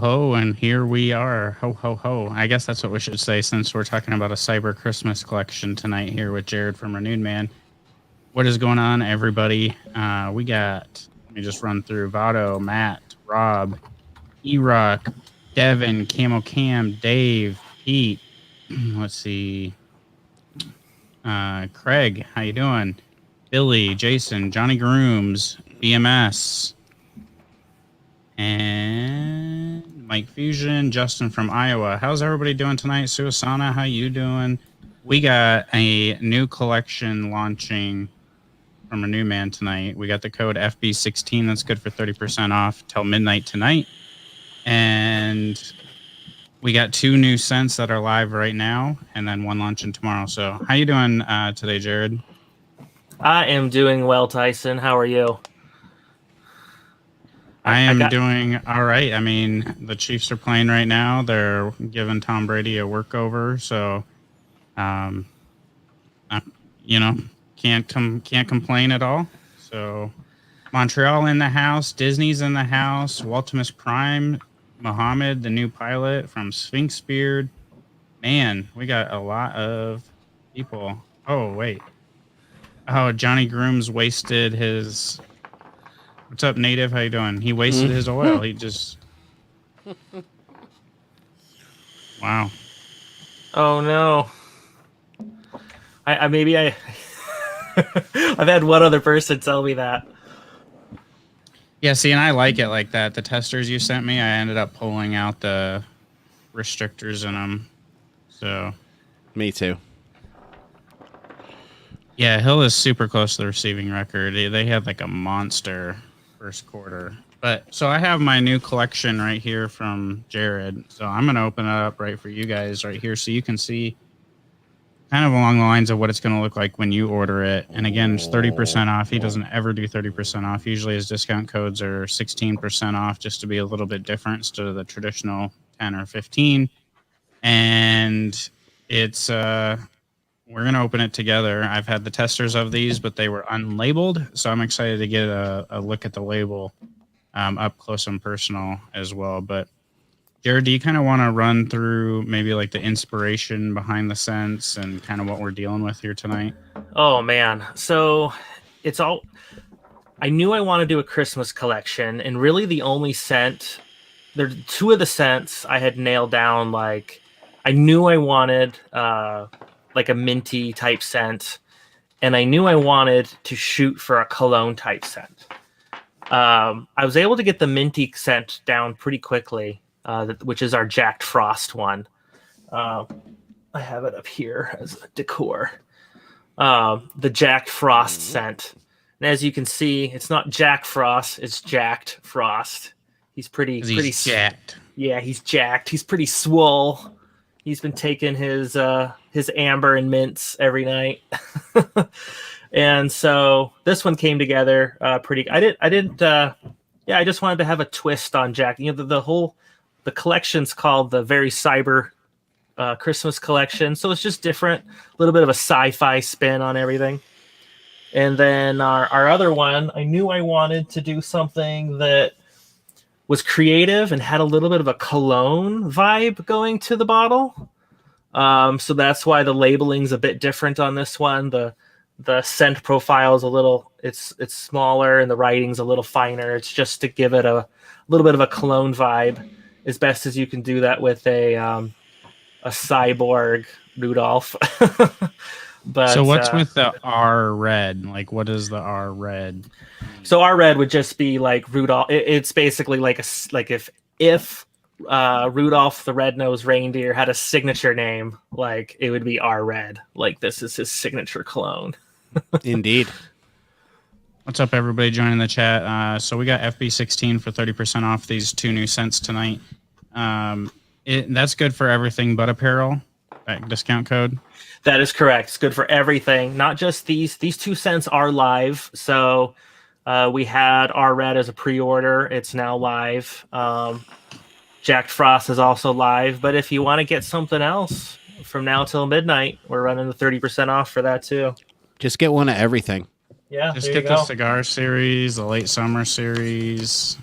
ho, and here we are. Ho, ho, ho. I guess that's what we should say since we're talking about a Cyber Christmas collection tonight here with Jared from Renewed Man. What is going on, everybody? We got, let me just run through Vado, Matt, Rob, E-Rock, Devin, Camo Cam, Dave, Pete. Let's see. Craig, how you doing? Billy, Jason, Johnny Grooms, BMS, and Mike Fusion, Justin from Iowa. How's everybody doing tonight? Suasana, how you doing? We got a new collection launching from a new man tonight. We got the code FB16 that's good for 30% off till midnight tonight. And we got 2 new scents that are live right now, and then 1 launching tomorrow. So how you doing today, Jared? I am doing well, Tyson. How are you? I am doing all right. I mean, the Chiefs are playing right now. They're giving Tom Brady a workover, so can't complain at all. So Montreal in the house, Disney's in the house, Waltimus Prime, Muhammad, the new pilot from Sphinx Beard. Man, we got a lot of people. Oh, wait. Oh, Johnny Grooms wasted his... What's up, Native? How you doing? He wasted his oil. He just... Wow. Oh, no. I've had one other person tell me that. Yeah, see, and I like it like that. The testers you sent me, I ended up pulling out the restrictors in them. So... Me too. Yeah, Hill is super close to the receiving record. They had like a monster first quarter. But so I have my new collection right here from Jared. So I'm going to open it up right for you guys right here so you can see kind of along the lines of what it's going to look like when you order it. And again, it's 30% off. He doesn't ever do 30% off. Usually his discount codes are 16% off just to be a little bit different instead of the traditional 10 or 15. And it's we're going to open it together. I've had the testers of these, but they were unlabeled. So I'm excited to get a look at the label up close and personal as well. But Jared, do you kind of want to run through maybe like the inspiration behind the scents and kind of what we're dealing with here tonight? Oh, man. So I knew I wanted to do a Christmas collection, and really the only scent, there are 2 of the scents I had nailed down. Like, I knew I wanted like a minty type scent, and I knew I wanted to shoot for a cologne type scent. I was able to get the minty scent down pretty quickly, which is our Jacked Frost one. I have it up here as a decor. The Jacked Frost scent. And as you can see, it's not Jack Frost, it's Jacked Frost. He's pretty jacked. Yeah, he's jacked. He's pretty swole. He's been taking his amber and mints every night. And so this one came together pretty. I just wanted to have a twist on Jack. You know, the collection's called the Very Cyber Christmas Collection. So it's just different, a little bit of a sci-fi spin on everything. And then our other one, I knew I wanted to do something that was creative and had a little bit of a cologne vibe going to the bottle. So that's why the labeling's a bit different on this one. The scent profile is it's smaller and the writing's a little finer. It's just to give it a little bit of a cologne vibe as best as you can do that with a cyborg Rudolph. But so what's with the R red? Like, what is the R red? So R red would just be like Rudolph. It's basically like if Rudolph the Red-Nosed Reindeer had a signature name, like it would be R red. Like this is his signature cologne. Indeed. What's up, everybody joining the chat? So we got FB16 for 30% off these 2 new scents tonight. That's good for everything but apparel. That discount code. That is correct. It's good for everything, not just these. These 2 scents are live. So we had R red as a pre-order. It's now live. Jacked Frost is also live. But if you want to get something else from now till midnight, we're running the 30% off for that too. Just get one of everything. Yeah, just get the cigar series, the late summer series.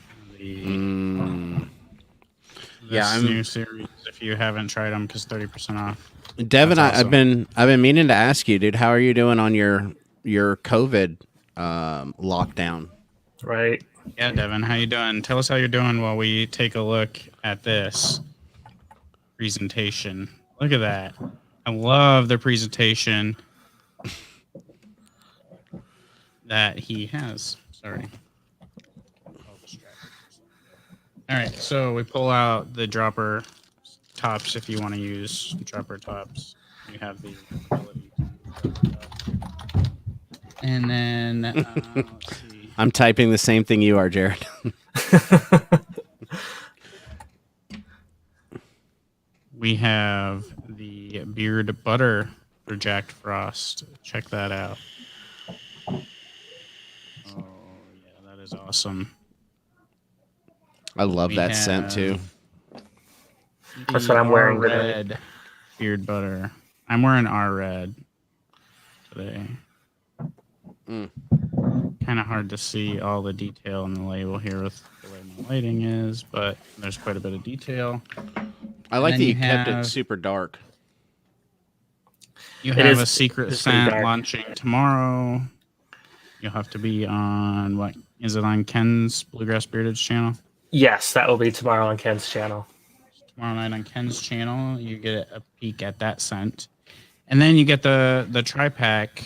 this new series if you haven't tried them, because 30% off. Devin, That's awesome. I've been meaning to ask you, dude. How are you doing on your COVID lockdown? Right. Yeah, Devin, how you doing? Tell us how you're doing while we take a look at this presentation. Look at that. I love the presentation that he has. Sorry. All right, so we pull out the dropper tops if you want to use dropper tops. You have the ability to use dropper tops. And then, let's see. I'm typing the same thing you are, Jared. We have the beard butter for Jack Frost. Check that out. Oh, yeah, that is awesome. I love that scent too. That's what I'm wearing red today. Beard butter. I'm wearing our red today. Kind of hard to see all the detail in the label here with the way my lighting is, but there's quite a bit of detail. I like that you kept it super dark. You have a it's secret pretty scent dark. launching tomorrow. You'll have to be on, what, is it on Ken's Bluegrass Bearded's channel? Yes, that will be tomorrow on Ken's channel. Tomorrow night on Ken's channel, you get a peek at that scent. And then you get the tri-pack,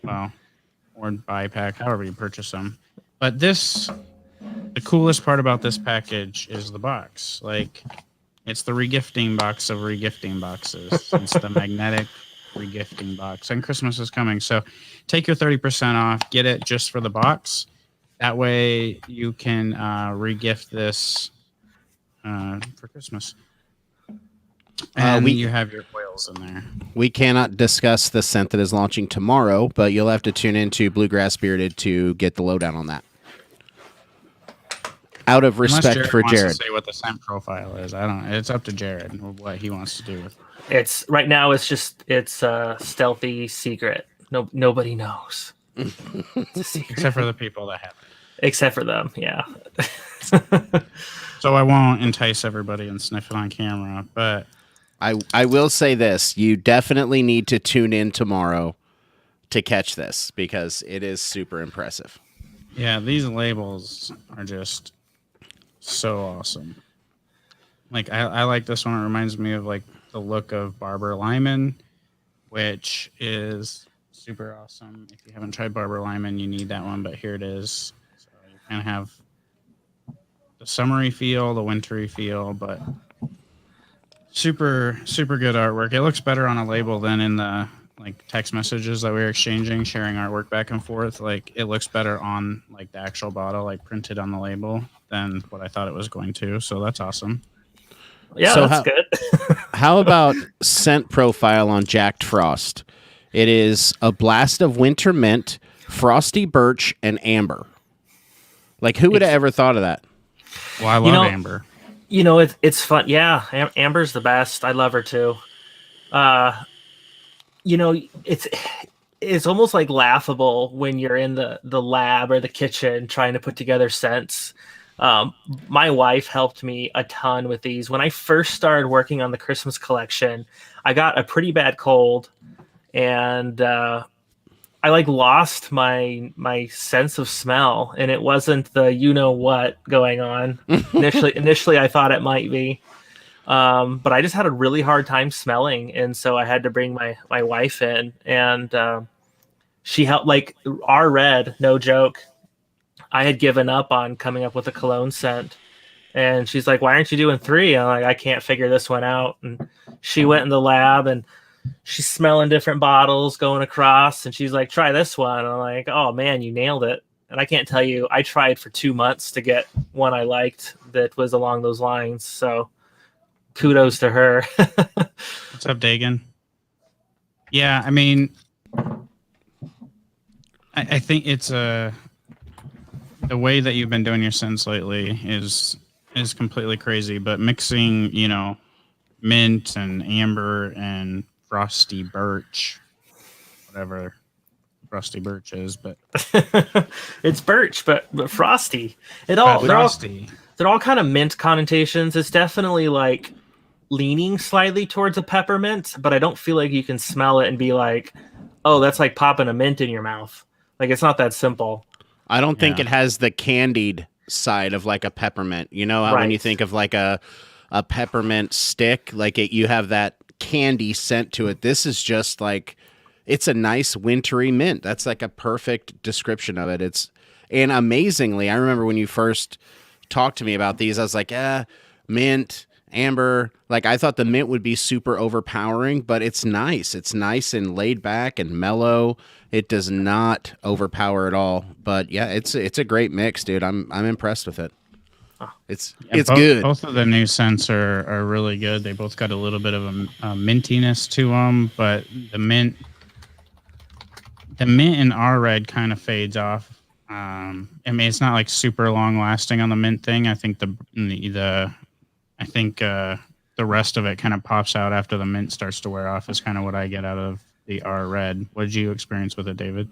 well, or bi-pack, however you purchase them. But the coolest part about this package is the box. Like, it's the regifting box of regifting boxes. It's the magnetic regifting box. And Christmas is coming, so take your 30% off, get it just for the box. That way you can regift this for Christmas. And you have your oils in there. We cannot discuss the scent that is launching tomorrow, but you'll have to tune into Bluegrass Bearded to get the lowdown on that. Out of respect for Wants Jared. to say what the scent profile is. I don't know. It's up to Jared what he wants to do with it. It's right now. It's a stealthy secret. Nobody knows. It's a secret. Except for the people that have it. Except for them, yeah. So I won't entice everybody and sniff it on camera, but I will say this. You definitely need to tune in tomorrow to catch this because it is super impressive. yeah, these labels are just so awesome. Like I like this one. It reminds me of like the look of Barber Lyman, which is super awesome. If you haven't tried Barber Lyman, you need that one, but here it is. So you kind of have the summery feel, the wintry feel, but super good artwork. It looks better on a label than in the like text messages that we were exchanging, sharing artwork back and forth. Like it looks better on like the actual bottle, like printed on the label, than what I thought it was going to. So that's awesome. Yeah, So that's good. How about scent profile on Jack Frost? It is a blast of winter mint, frosty birch, and amber. Like who would have ever thought of that? Well, I love amber. You know, it's fun. Yeah, Amber's the best. I love her too. You know, it's almost like laughable when you're in the lab or the kitchen trying to put together scents. My wife helped me a ton with these. When I first started working on the Christmas collection, I got a pretty bad cold, and I like lost my sense of smell, and it wasn't the you know what going on. Initially, I thought it might be, but I just had a really hard time smelling, and so I had to bring my wife in, and she helped. Like our red, no joke. I had given up on coming up with a cologne scent, and she's like, "Why aren't you doing 3?" I'm like, "I can't figure this one out." And she went in the lab and she's smelling different bottles going across, and she's like, "Try this one." And I'm like, "Oh man, you nailed it." And I can't tell you, I tried for 2 months to get one I liked that was along those lines. So kudos to her. What's up, Dagan? Yeah, I mean, I think it's the way that you've been doing your scents lately is completely crazy. But mixing, you know, mint and amber and frosty birch, whatever frosty birch is, but It's birch, but frosty. They're all they're all kind of mint connotations. It's definitely like leaning slightly towards a peppermint, but I don't feel like you can smell it and be like, oh, that's like popping a mint in your mouth. Like, it's not that simple. I don't think it has the candied side of like a peppermint. You know how when you think of like a peppermint stick, like you have that candy scent to it. This is just like, it's a nice wintry mint. That's like a perfect description of it. And amazingly, I remember when you first talked to me about these, I was like, mint, amber. Like, I thought the mint would be super overpowering, but it's nice. It's nice and laid back and mellow. It does not overpower at all. But yeah, it's a great mix, dude. I'm impressed with it. It's good. Both of the new scents are really good. They both got a little bit of a mintiness to them, but the mint in our red kind of fades off. I mean, it's not like super long lasting on the mint thing. I think the rest of it kind of pops out after the mint starts to wear off. Is kind of what I get out of the R red. What did you experience with it, David?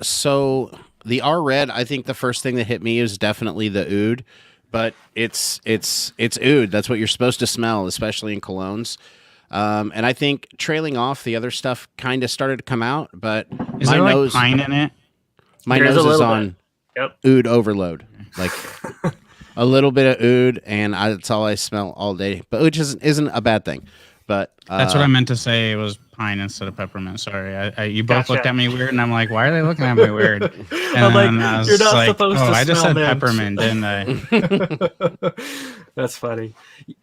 So the R red, I think the first thing that hit me is definitely the oud, but it's oud. That's what you're supposed to smell, especially in colognes. And I think trailing off, the other stuff kind of started to come out, but is there like pine in it? My nose is on oud overload, like a little bit of oud, and that's all I smell all day. But which isn't a bad thing. But that's what I meant to say. It was pine instead of peppermint. Sorry, you both looked at me weird, and I'm like, why are they looking at me weird? And I'm like, you're not supposed to smell I just said mint. peppermint, didn't I? That's funny.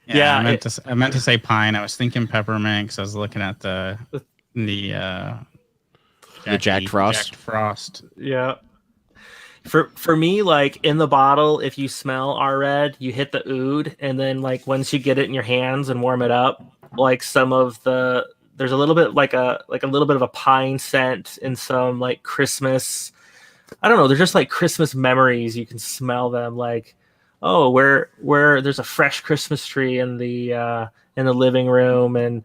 Yeah, I meant to say pine. I was thinking peppermint because I was looking at the Jack Frost. Yeah. For me, like in the bottle, if you smell our red, you hit the oud, and then like once you get it in your hands and warm it up, like there's a little bit like a little bit of a pine scent and some like Christmas. I don't know. They're just like Christmas memories. You can smell them, like, oh, where there's a fresh Christmas tree in the living room, and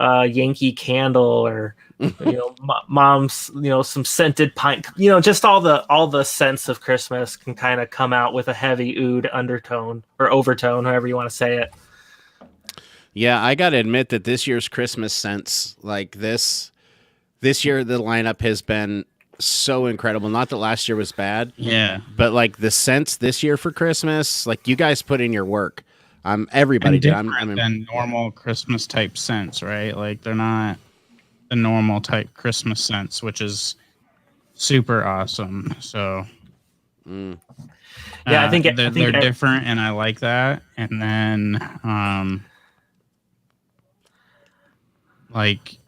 Yankee candle, or mom's some scented pine, just all the scents of Christmas can kind of come out with a heavy oud undertone or overtone, however you want to say it. Yeah, I gotta admit that this year's Christmas scents, like this year, the lineup has been so incredible. Not that last year was bad, but like the scents this year for Christmas, like you guys put in your work. Everybody did. I'm than normal Christmas type scents, right? Like they're not the normal type Christmas scents, which is super awesome. So, I think they're different, and I like that. And then, like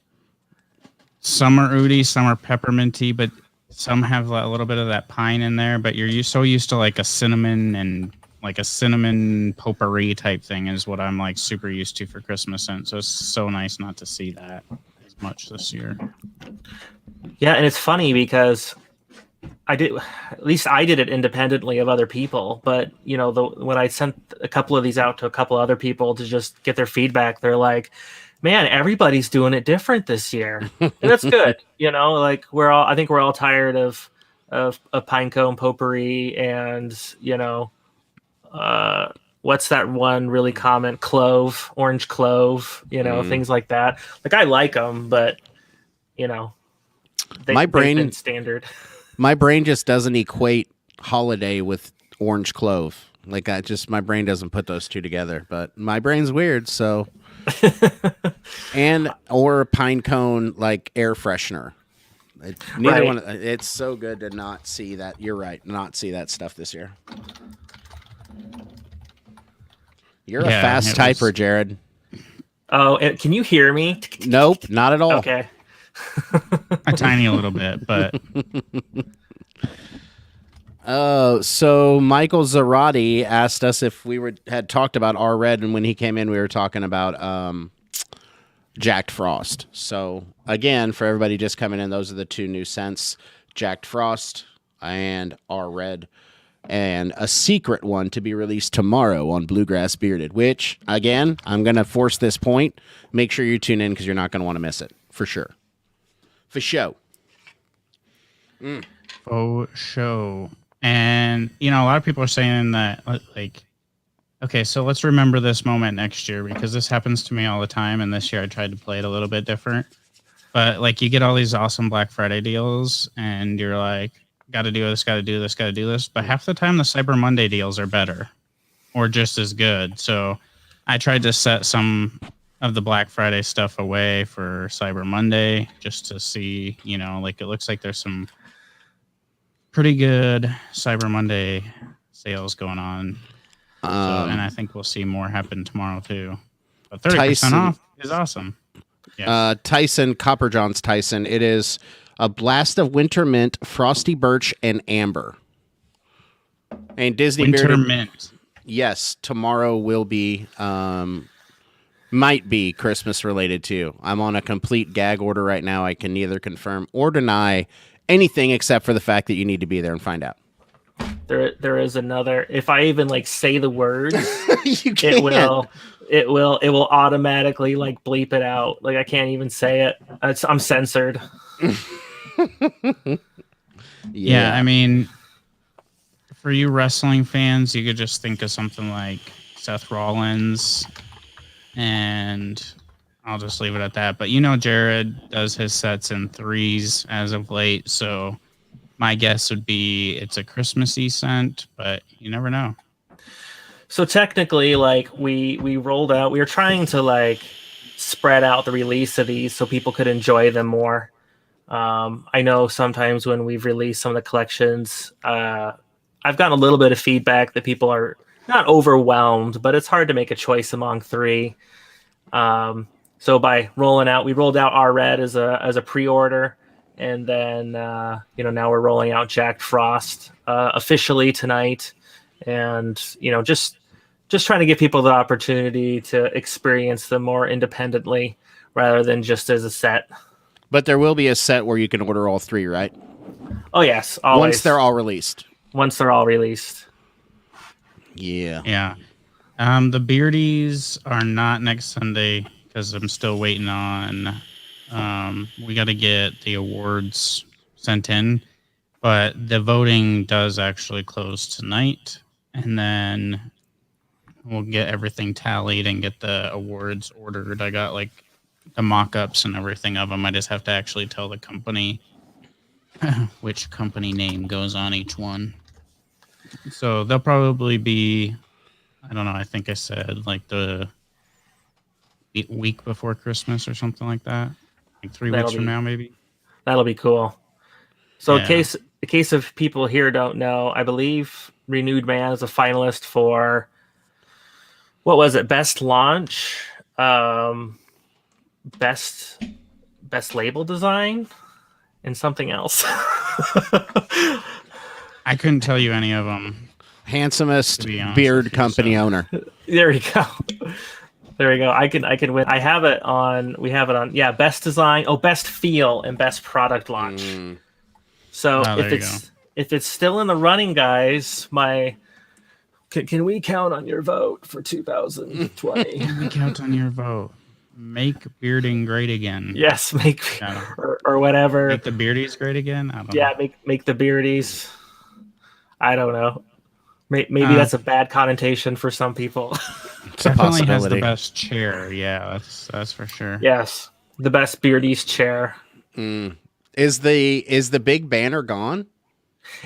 some are oudy, some are pepperminty, but some have a little bit of that pine in there. But you're so used to like a cinnamon and like a cinnamon potpourri type thing is what I'm like super used to for Christmas scent. So it's so nice not to see that as much this year. Yeah, and it's funny because I did it independently of other people, but when I sent a couple of these out to a couple other people to just get their feedback, they're like, man, everybody's doing it different this year. And that's good. Like I think we're all tired of pinecone potpourri and, what's that one really common orange clove, things like that. Like I like them, but they've been standard. My brain just doesn't equate holiday with orange clove. Like my brain doesn't put those two together, but my brain's weird. So, or pine cone, like air freshener. Neither one. It's so good to not see that. You're right. Not see that stuff this year. You're a fast typer, Jared. Oh, can you hear me? Nope, not at all. Okay. A tiny little bit, but. So Michael Zarati asked us if we had talked about R Red, and when he came in, we were talking about Jacked Frost. So again, for everybody just coming in, those are the two new scents: Jacked Frost and R Red. And a secret one to be released tomorrow on Bluegrass Bearded, which, again, I'm going to force this point. Make sure you tune in because you're not going to want to miss it. For sure. For show. For show. And a lot of people are saying that, like, okay, so let's remember this moment next year, because this happens to me all the time. And this year I tried to play it a little bit different. But like, you get all these awesome Black Friday deals, and you're like, got to do this, got to do this, got to do this. But half the time, the Cyber Monday deals are better or just as good. So I tried to set some of the Black Friday stuff away for Cyber Monday just to see, like, it looks like there's some pretty good Cyber Monday sales going on. And I think we'll see more happen tomorrow too. But 30% off is awesome. Yes. Tyson, Copperjohn's Tyson. It is a blast of winter mint, frosty birch, and amber. And Disney Winter mint. Yes, tomorrow will be, might be Christmas related too. I'm on a complete gag order right now. I can neither confirm or deny anything except for the fact that you need to be there and find out. There is another. If I even like say the words, you can't. It will automatically like bleep it out. Like I can't even say it. I'm censored. Yeah, I mean, for you wrestling fans, you could just think of something like Seth Rollins, and I'll just leave it at that. But Jared does his sets in threes as of late, so my guess would be it's a Christmassy scent, but you never know. So technically, like we rolled out, we were trying to like spread out the release of these so people could enjoy them more. I know sometimes when we've released some of the collections, I've gotten a little bit of feedback that people are not overwhelmed, but it's hard to make a choice among three. So by rolling out, we rolled out our red as a pre-order. And then, now we're rolling out Jack Frost officially tonight. And, just trying to give people the opportunity to experience them more independently rather than just as a set. But there will be a set where you can order all three, right? Oh, yes. Always. Once they're all released. Yeah. Yeah. The Beardies are not next Sunday because I'm still waiting on... we got to get the awards sent in, but the voting does actually close tonight, and then we'll get everything tallied and get the awards ordered. I got like the mock-ups and everything of them. I just have to actually tell the company which company name goes on each one. So they'll probably be, I don't know, I think I said like the week before Christmas or something like that. Like 3 weeks from now, maybe. That'll be cool. So in case of people here don't know, I believe Renewed Man is a finalist for, what was it? Best launch, best label design, and something else. I couldn't tell you any of them. Handsomest beard company owner. There you go. There we go. I can win. We have it on best design, best feel, and best product launch. So if it's still in the running, guys, can we count on your vote for 2020? Can we count on your vote? Make bearding great again. Yes, or whatever. Make the beardies great again? I don't know. Yeah, make the beardies. I don't know. Maybe that's a bad connotation for some people. Definitely has the best chair. Yeah, that's for sure. Yes, the best beardies chair. Is the big banner gone?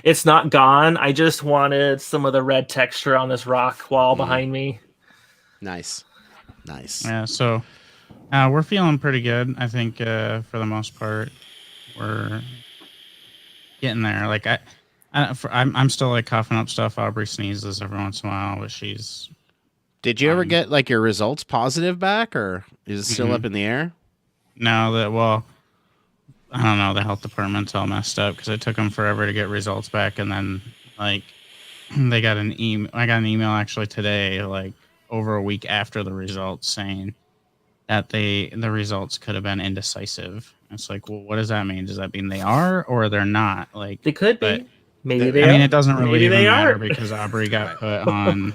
It's not gone. I just wanted some of the red texture on this rock wall behind me. Nice. Yeah, so we're feeling pretty good. I think for the most part, we're getting there. Like I'm still like coughing up stuff. Aubrey sneezes every once in a while, but she's. Did you ever get like your results positive back, or is it still up in the air? No, I don't know. The health department's all messed up because it took them forever to get results back, and then like they got an email. I got an email actually today, like over a week after the results, saying that the results could have been indecisive. It's like, well, what does that mean? Does that mean they are or they're not? Like they could be. Maybe they are. I mean, it doesn't really even matter because Aubrey got put on.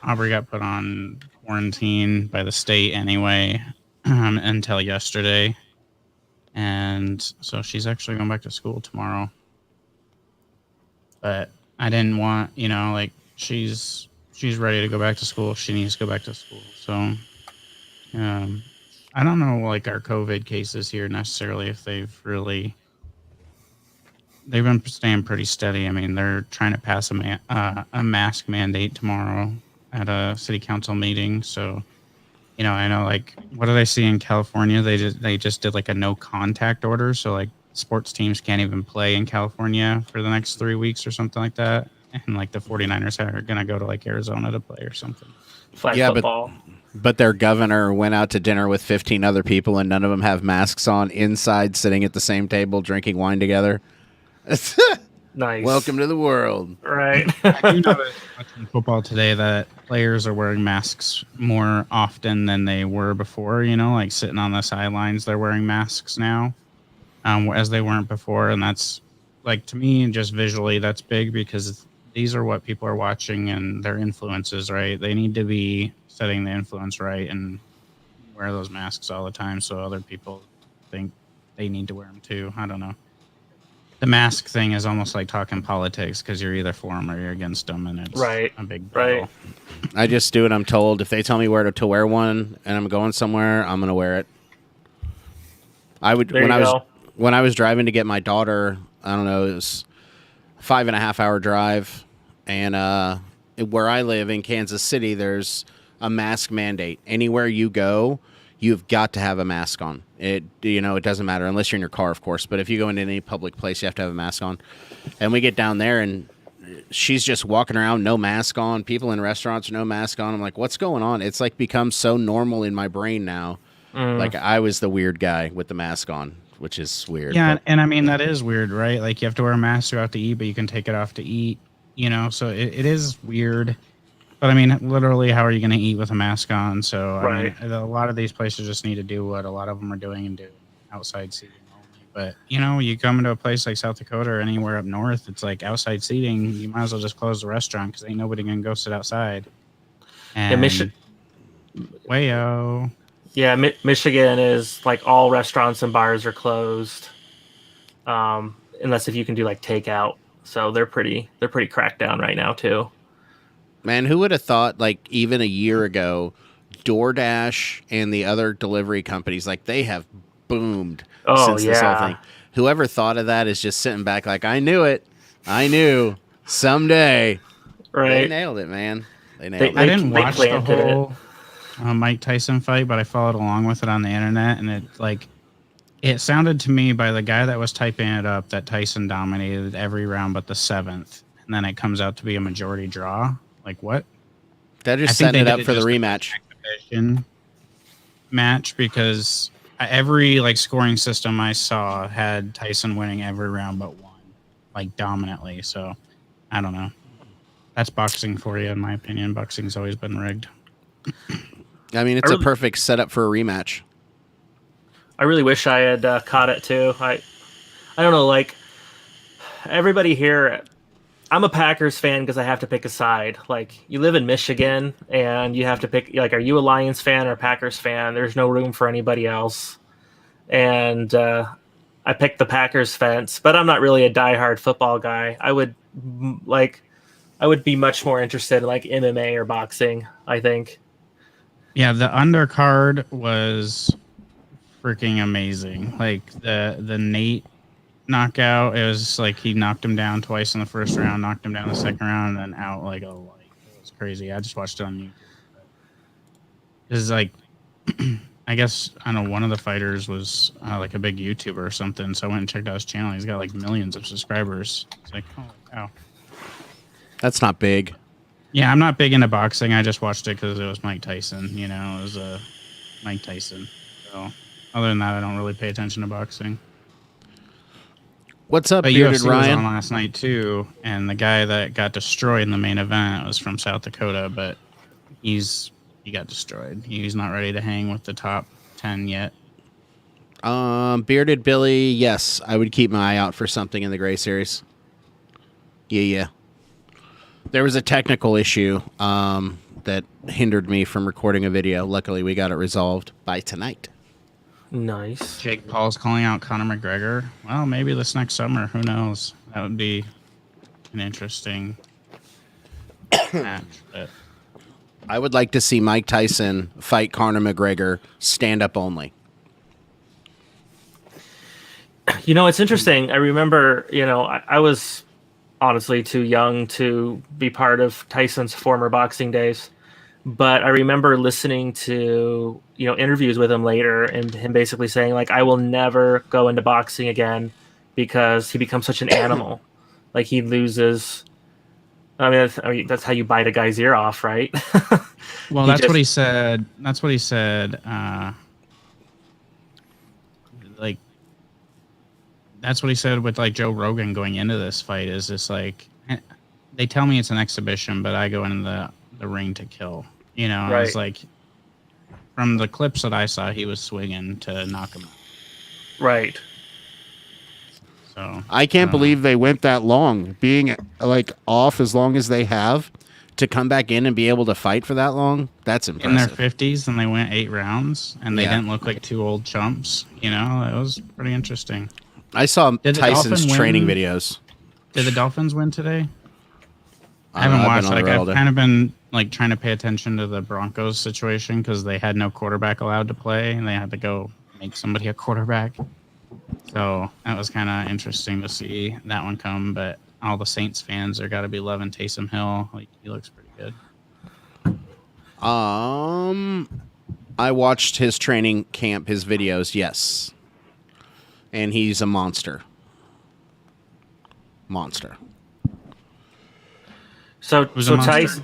Aubrey got put on quarantine by the state anyway until yesterday. And so she's actually going back to school tomorrow. But I didn't want, like she's ready to go back to school. She needs to go back to school. So, I don't know like our COVID cases here necessarily if they've been staying pretty steady. I mean, they're trying to pass a mask mandate tomorrow at a city council meeting. So, I know like what did I see in California? They just did like a no contact order. So like sports teams can't even play in California for the next 3 weeks or something like that. And like the 49ers are going to go to like Arizona to play or something. Flag Yeah, football. But their governor went out to dinner with 15 other people, and none of them have masks on inside, sitting at the same table, drinking wine together. Nice. Welcome to the world. Right. I do notice watching football today that players are wearing masks more often than they were before. Like sitting on the sidelines, they're wearing masks now, as they weren't before, and that's like to me, just visually, that's big because these are what people are watching and their influences, right? They need to be setting the influence right and wear those masks all the time so other people think they need to wear them too. I don't know. The mask thing is almost like talking politics because you're either for them or you're against them, and it's Right. a big deal. Right. I just do what I'm told. If they tell me where to wear one and I'm going somewhere, I'm going to wear it. I would There you go. when I was driving to get my daughter, I don't know, it was a 5.5 hour drive, and where I live in Kansas City, there's a mask mandate. Anywhere you go, you've got to have a mask on. It doesn't matter unless you're in your car, of course. But if you go into any public place, you have to have a mask on. And we get down there, and she's just walking around, no mask on. People in restaurants, no mask on. I'm like, what's going on? It's like become so normal in my brain now. Like I was the weird guy with the mask on, which is weird. Yeah, but- and I mean that is weird, right? Like you have to wear a mask to go out to eat, but you can take it off to eat. So it is weird. But I mean, literally, how are you going to eat with a mask on? So Right. I mean, a lot of these places just need to do what a lot of them are doing and do outside seating only. But you come into a place like South Dakota or anywhere up north, it's like outside seating. You might as well just close the restaurant because ain't nobody going to go sit outside. And Wayo. Yeah, Michigan is like all restaurants and bars are closed, unless if you can do like takeout. So they're pretty cracked down right now too. Man, who would have thought, like, even a year ago, DoorDash and the other delivery companies, like, they have boomed since this whole thing. Whoever thought of that is just sitting back like, I knew it. I knew someday. Right. They nailed it, man. They nailed it. I didn't they watch the planted it. whole Mike Tyson fight, but I followed along with it on the internet, and it sounded to me by the guy that was typing it up that Tyson dominated every round but the 7th, and then it comes out to be a majority draw. Like what? They're I just think setting they it up did for the just rematch. Exhibition match because every scoring system I saw had Tyson winning every round but one, like dominantly. So I don't know. That's boxing for you, in my opinion. Boxing's always been rigged. I mean, it's a perfect setup for a rematch. I really wish I had caught it too. I don't know, like everybody here. I'm a Packers fan because I have to pick a side. Like you live in Michigan and you have to pick. Like, are you a Lions fan or a Packers fan? There's no room for anybody else. And I picked the Packers fence, but I'm not really a diehard football guy. I would be much more interested in like MMA or boxing, I think. Yeah, the undercard was freaking amazing. Like the Nate knockout, it was like he knocked him down twice in the first round, knocked him down the second round, and then out like a light. It was crazy. I just watched it on YouTube. This is like, I guess, I don't know, one of the fighters was like a big YouTuber or something, so I went and checked out his channel. He's got like millions of subscribers. It's like, holy cow. That's not big. Yeah, I'm not big into boxing. I just watched it because it was Mike Tyson. It was Mike Tyson. So other than that, I don't really pay attention to boxing. What's up, But Bearded UFC Ryan? was on last night too, and the guy that got destroyed in the main event was from South Dakota, but he got destroyed. He's not ready to hang with the top 10 yet. Bearded Billy, yes, I would keep my eye out for something in the Gray Series. Yeah. There was a technical issue that hindered me from recording a video. Luckily, we got it resolved by tonight. Nice. Jake Paul's calling out Conor McGregor. Well, maybe this next summer. Who knows? That would be an interesting match. But I would like to see Mike Tyson fight Conor McGregor stand up only. You know, it's interesting. I remember, I was honestly too young to be part of Tyson's former boxing days. But I remember listening to, interviews with him later and him basically saying, like, I will never go into boxing again because he becomes such an animal. Like, he loses. I mean, that's how you bite a guy's ear off, right? well, that's what he said. That's what he said. Like, that's what he said with like Joe Rogan going into this fight. Is just like, they tell me it's an exhibition, but I go into the ring to kill. Right. It's like, from the clips that I saw, he was swinging to knock him out. Right. So I can't believe they went that long, being like off as long as they have, to come back in and be able to fight for that long. That's impressive. In their 50s, and they went 8 rounds, and they didn't look like 2 old chumps. It was pretty interesting. I saw Tyson's training videos. Did the Dolphins win today? I haven't watched. Like, I've kind of been like trying to pay attention to the Broncos situation because they had no quarterback allowed to play, and they had to go make somebody a quarterback. So that was kind of interesting to see that one come. But all the Saints fans are got to be loving Taysom Hill. Like, he looks pretty good. I watched his training camp, his videos. Yes, and he's a monster. So Tyson.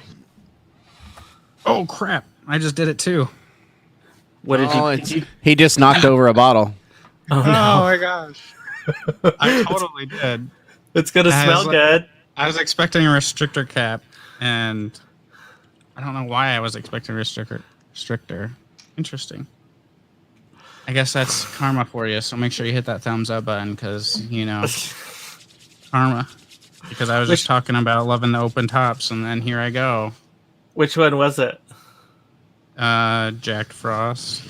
Oh crap! I just did it too. What did you? He just knocked over a bottle. Oh no! Oh my gosh! I totally did. It's gonna smell good. I was expecting a restrictor cap, and I don't know why I was expecting a restrictor. Interesting. I guess that's karma for you. So make sure you hit that thumbs up button because karma. Because I was just talking about loving the open tops, and then here I go. Which one was it? Jack Frost.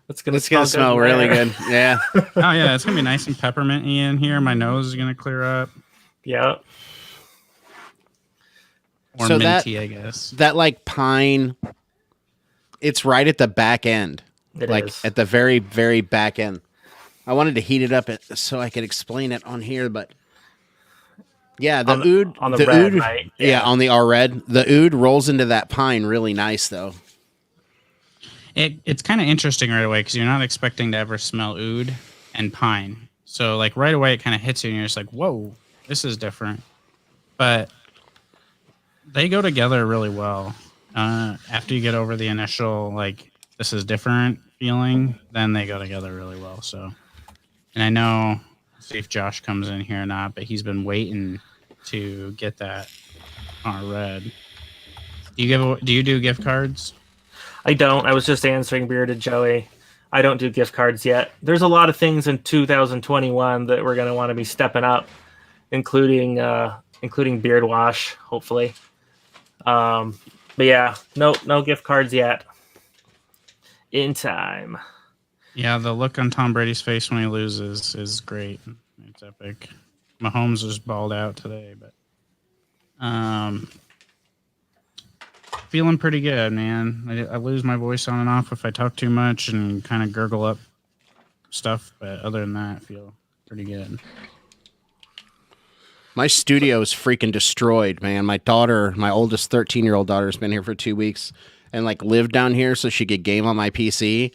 It's gonna smell really good. Yeah. Oh yeah, it's gonna be nice and pepperminty in here. My nose is gonna clear up. Yeah. Or so minty, I guess. That like pine. It's right at the back end. It is. At the very, very back end. I wanted to heat it up so I could explain it on here, but yeah, the oud on the red, oud, right? Yeah, on the R red. The oud rolls into that pine really nice though. It's kind of interesting right away because you're not expecting to ever smell oud and pine. So like right away it kind of hits you and you're just like, whoa, this is different. But they go together really well. After you get over the initial like this is different feeling, then they go together really well. So, and I know, see if Josh comes in here or not, but he's been waiting to get that on red. Do you do gift cards? I don't. I was just answering Bearded Joey. I don't do gift cards yet. There's a lot of things in 2021 that we're going to want to be stepping up, including beard wash, hopefully. But yeah, no gift cards yet. In time. Yeah, the look on Tom Brady's face when he loses is great. It's epic. Mahomes was balled out today, but feeling pretty good, man. I lose my voice on and off if I talk too much and kind of gurgle up stuff, but other than that, I feel pretty good. My studio is freaking destroyed, man. My oldest 13-year-old daughter has been here for 2 weeks and like lived down here so she could game on my PC,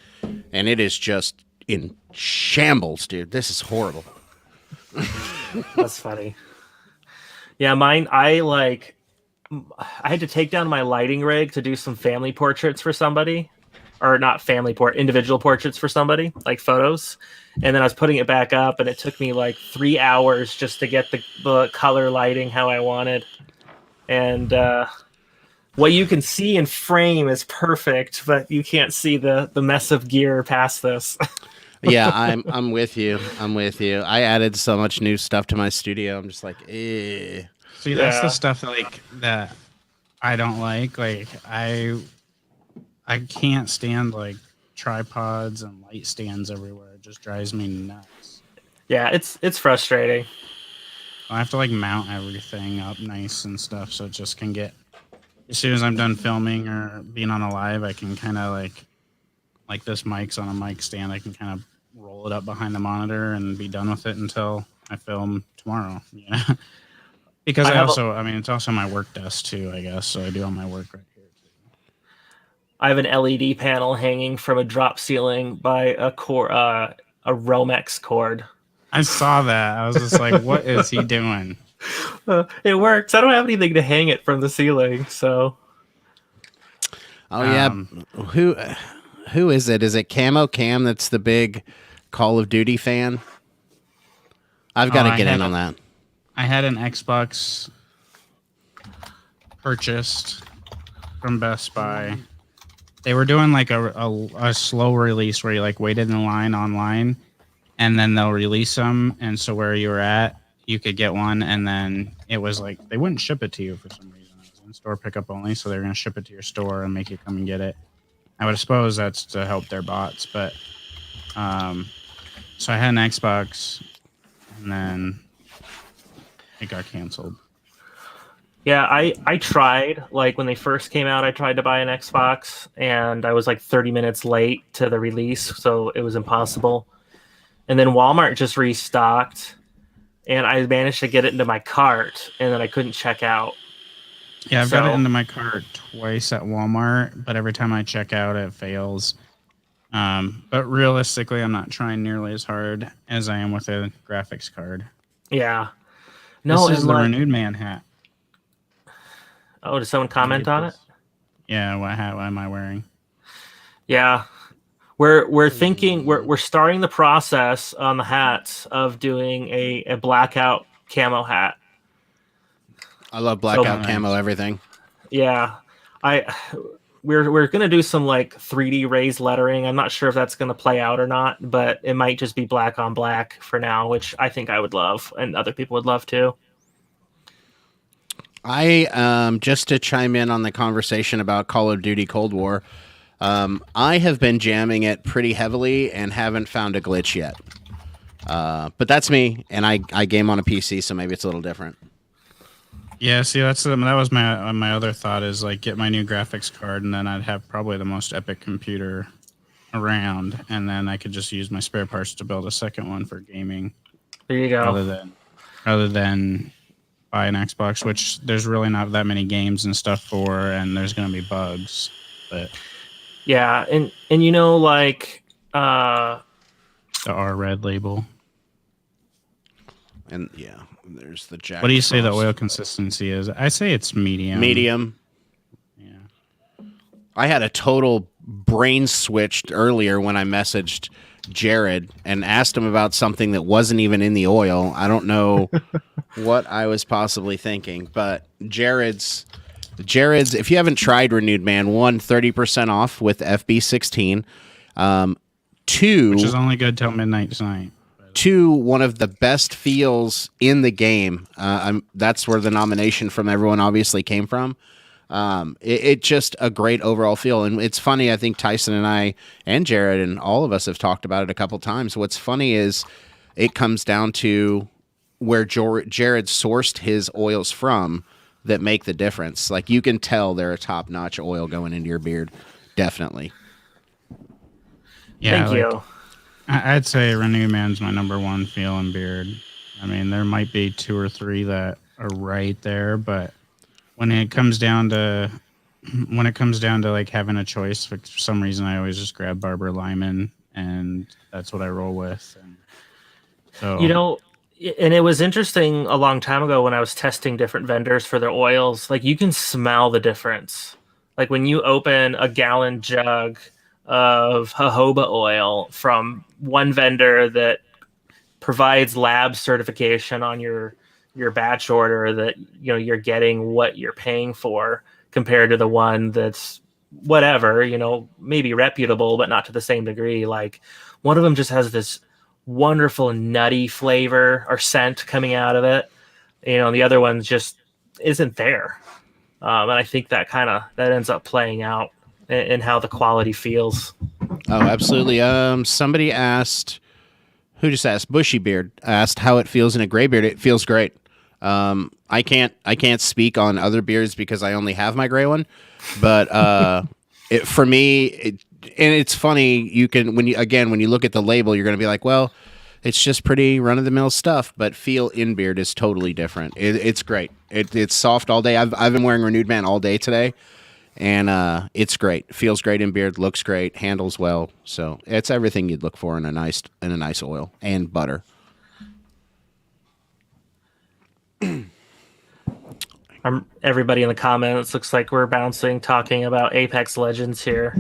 and it is just in shambles, dude. This is horrible. That's funny. Yeah, mine, I had to take down my lighting rig to do some family portraits for somebody, or not individual portraits for somebody, like photos. And then I was putting it back up, and it took me like 3 hours just to get the color lighting how I wanted. And what you can see in frame is perfect, but you can't see the mess of gear past this. Yeah, I'm with you. I added so much new stuff to my studio. I'm just like, eh. See, that's the stuff that I don't like. Like I can't stand like tripods and light stands everywhere. It just drives me nuts. Yeah, it's frustrating. I have to like mount everything up nice and stuff, so it just can get. As soon as I'm done filming or being on a live, I can kind of like this mic's on a mic stand. I can kind of roll it up behind the monitor and be done with it until I film tomorrow. Yeah, because I mean, it's also my work desk too, I guess. So I do all my work right here too. I have an LED panel hanging from a drop ceiling by a Romex cord. I saw that. I was just like, what is he doing? It works. I don't have anything to hang it from the ceiling, so. Oh yeah, who is it? Is it Camo Cam that's the big Call of Duty fan? I've got to get in on that. I had an Xbox purchased from Best Buy. They were doing like a slow release where you like waited in line online, and then they'll release them. And so where you were at, you could get one, and then it was like they wouldn't ship it to you for some reason. It was in-store pickup only, so they're going to ship it to your store and make you come and get it. I would suppose that's to help their bots, but so I had an Xbox, and then it got canceled. Yeah, I tried, like when they first came out, I tried to buy an Xbox, and I was like 30 minutes late to the release, so it was impossible. And then Walmart just restocked, and I managed to get it into my cart, and then I couldn't check out. Yeah, I've got it into my cart twice at Walmart, but every time I check out, it fails. But realistically, I'm not trying nearly as hard as I am with a graphics card. Yeah. No, this is the Renewed Man hat. Oh, did someone comment on it? Yeah, what hat am I wearing? Yeah. We're thinking we're starting the process on the hats of doing a blackout camo hat. I love blackout camo everything. Yeah. We're gonna do some like 3D raised lettering. I'm not sure if that's gonna play out or not, but it might just be black on black for now, which I think I would love and other people would love too. I just to chime in on the conversation about Call of Duty Cold War, I have been jamming it pretty heavily and haven't found a glitch yet. But that's me, and I game on a PC, so maybe it's a little different. Yeah, see, that was my other thought is like get my new graphics card, and then I'd have probably the most epic computer around, and then I could just use my spare parts to build a second one for gaming. There you go. Rather than buy an Xbox, which there's really not that many games and stuff for, and there's going to be bugs. But yeah, and you know, like the R red label. And yeah, there's the Jack. What do you say the oil consistency is? I say it's medium. Medium. Yeah. I had a total brain switched earlier when I messaged Jared and asked him about something that wasn't even in the oil. I don't know what I was possibly thinking, but Jared's, if you haven't tried Renewed Man, 30% off with FB16. 2, which is only good till midnight tonight. 2, one of the best feels in the game. That's where the nomination from everyone obviously came from. It just a great overall feel. And it's funny, I think Tyson and I and Jared and all of us have talked about it a couple times. What's funny is it comes down to where Jared sourced his oils from that make the difference. Like you can tell they're a top-notch oil going into your beard. Definitely. Yeah, Thank you. I'd say Renew Man's my number one feel and beard. I mean, there might be 2 or 3 that are right there, but when it comes down to like having a choice, for some reason I always just grab Barber Lyman, and that's what I roll with. And so, you know, and it was interesting a long time ago when I was testing different vendors for their oils. Like you can smell the difference. Like when you open a gallon jug of jojoba oil from one vendor that provides lab certification on your batch order, that you know you're getting what you're paying for, compared to the one that's whatever, you know, maybe reputable but not to the same degree. Like one of them just has this wonderful nutty flavor or scent coming out of it, you know, and the other one just isn't there. And I think that ends up playing out in how the quality feels. Oh, absolutely. Somebody asked, who just asked? Bushy Beard asked how it feels in a gray beard. It feels great. I can't speak on other beers because I only have my gray one, but for me, and it's funny. You can when you look at the label, you're going to be like, well, it's just pretty run of the mill stuff, but feel in beard is totally different. It's great. It's soft all day. I've been wearing Renewed Man all day today, and it's great. Feels great in beard, looks great, handles well. So it's everything you'd look for in a nice oil and butter. Everybody in the comments looks like we're talking about Apex Legends here.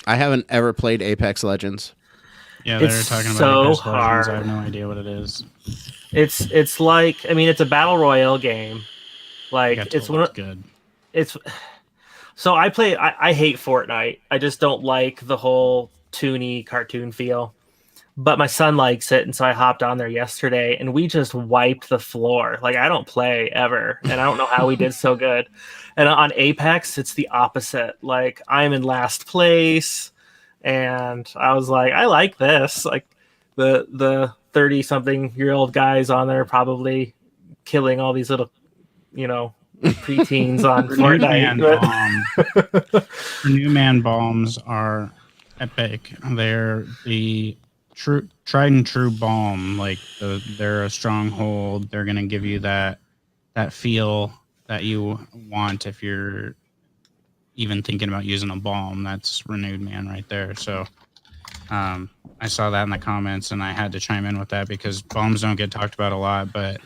I haven't ever played Apex Legends. Yeah, they're talking about Apex Legends. I have no idea what it is. It's like, I mean, it's a battle royale game. Like it's good. So I hate Fortnite. I just don't like the whole toony cartoon feel. But my son likes it, and so I hopped on there yesterday, and we just wiped the floor. Like, I don't play ever, and I don't know how we did so good. And on Apex, it's the opposite. Like, I'm in last place, and I was like, I like this. Like, the 30-something-year-old guys on there probably killing all these little, preteens on Fortnite. New Man bombs are epic. They're the tried and true balm. Like they're a stronghold. They're gonna give you that feel that you want if you're even thinking about using a balm. That's Renewed Man right there. So I saw that in the comments and I had to chime in with that because balms don't get talked about a lot, but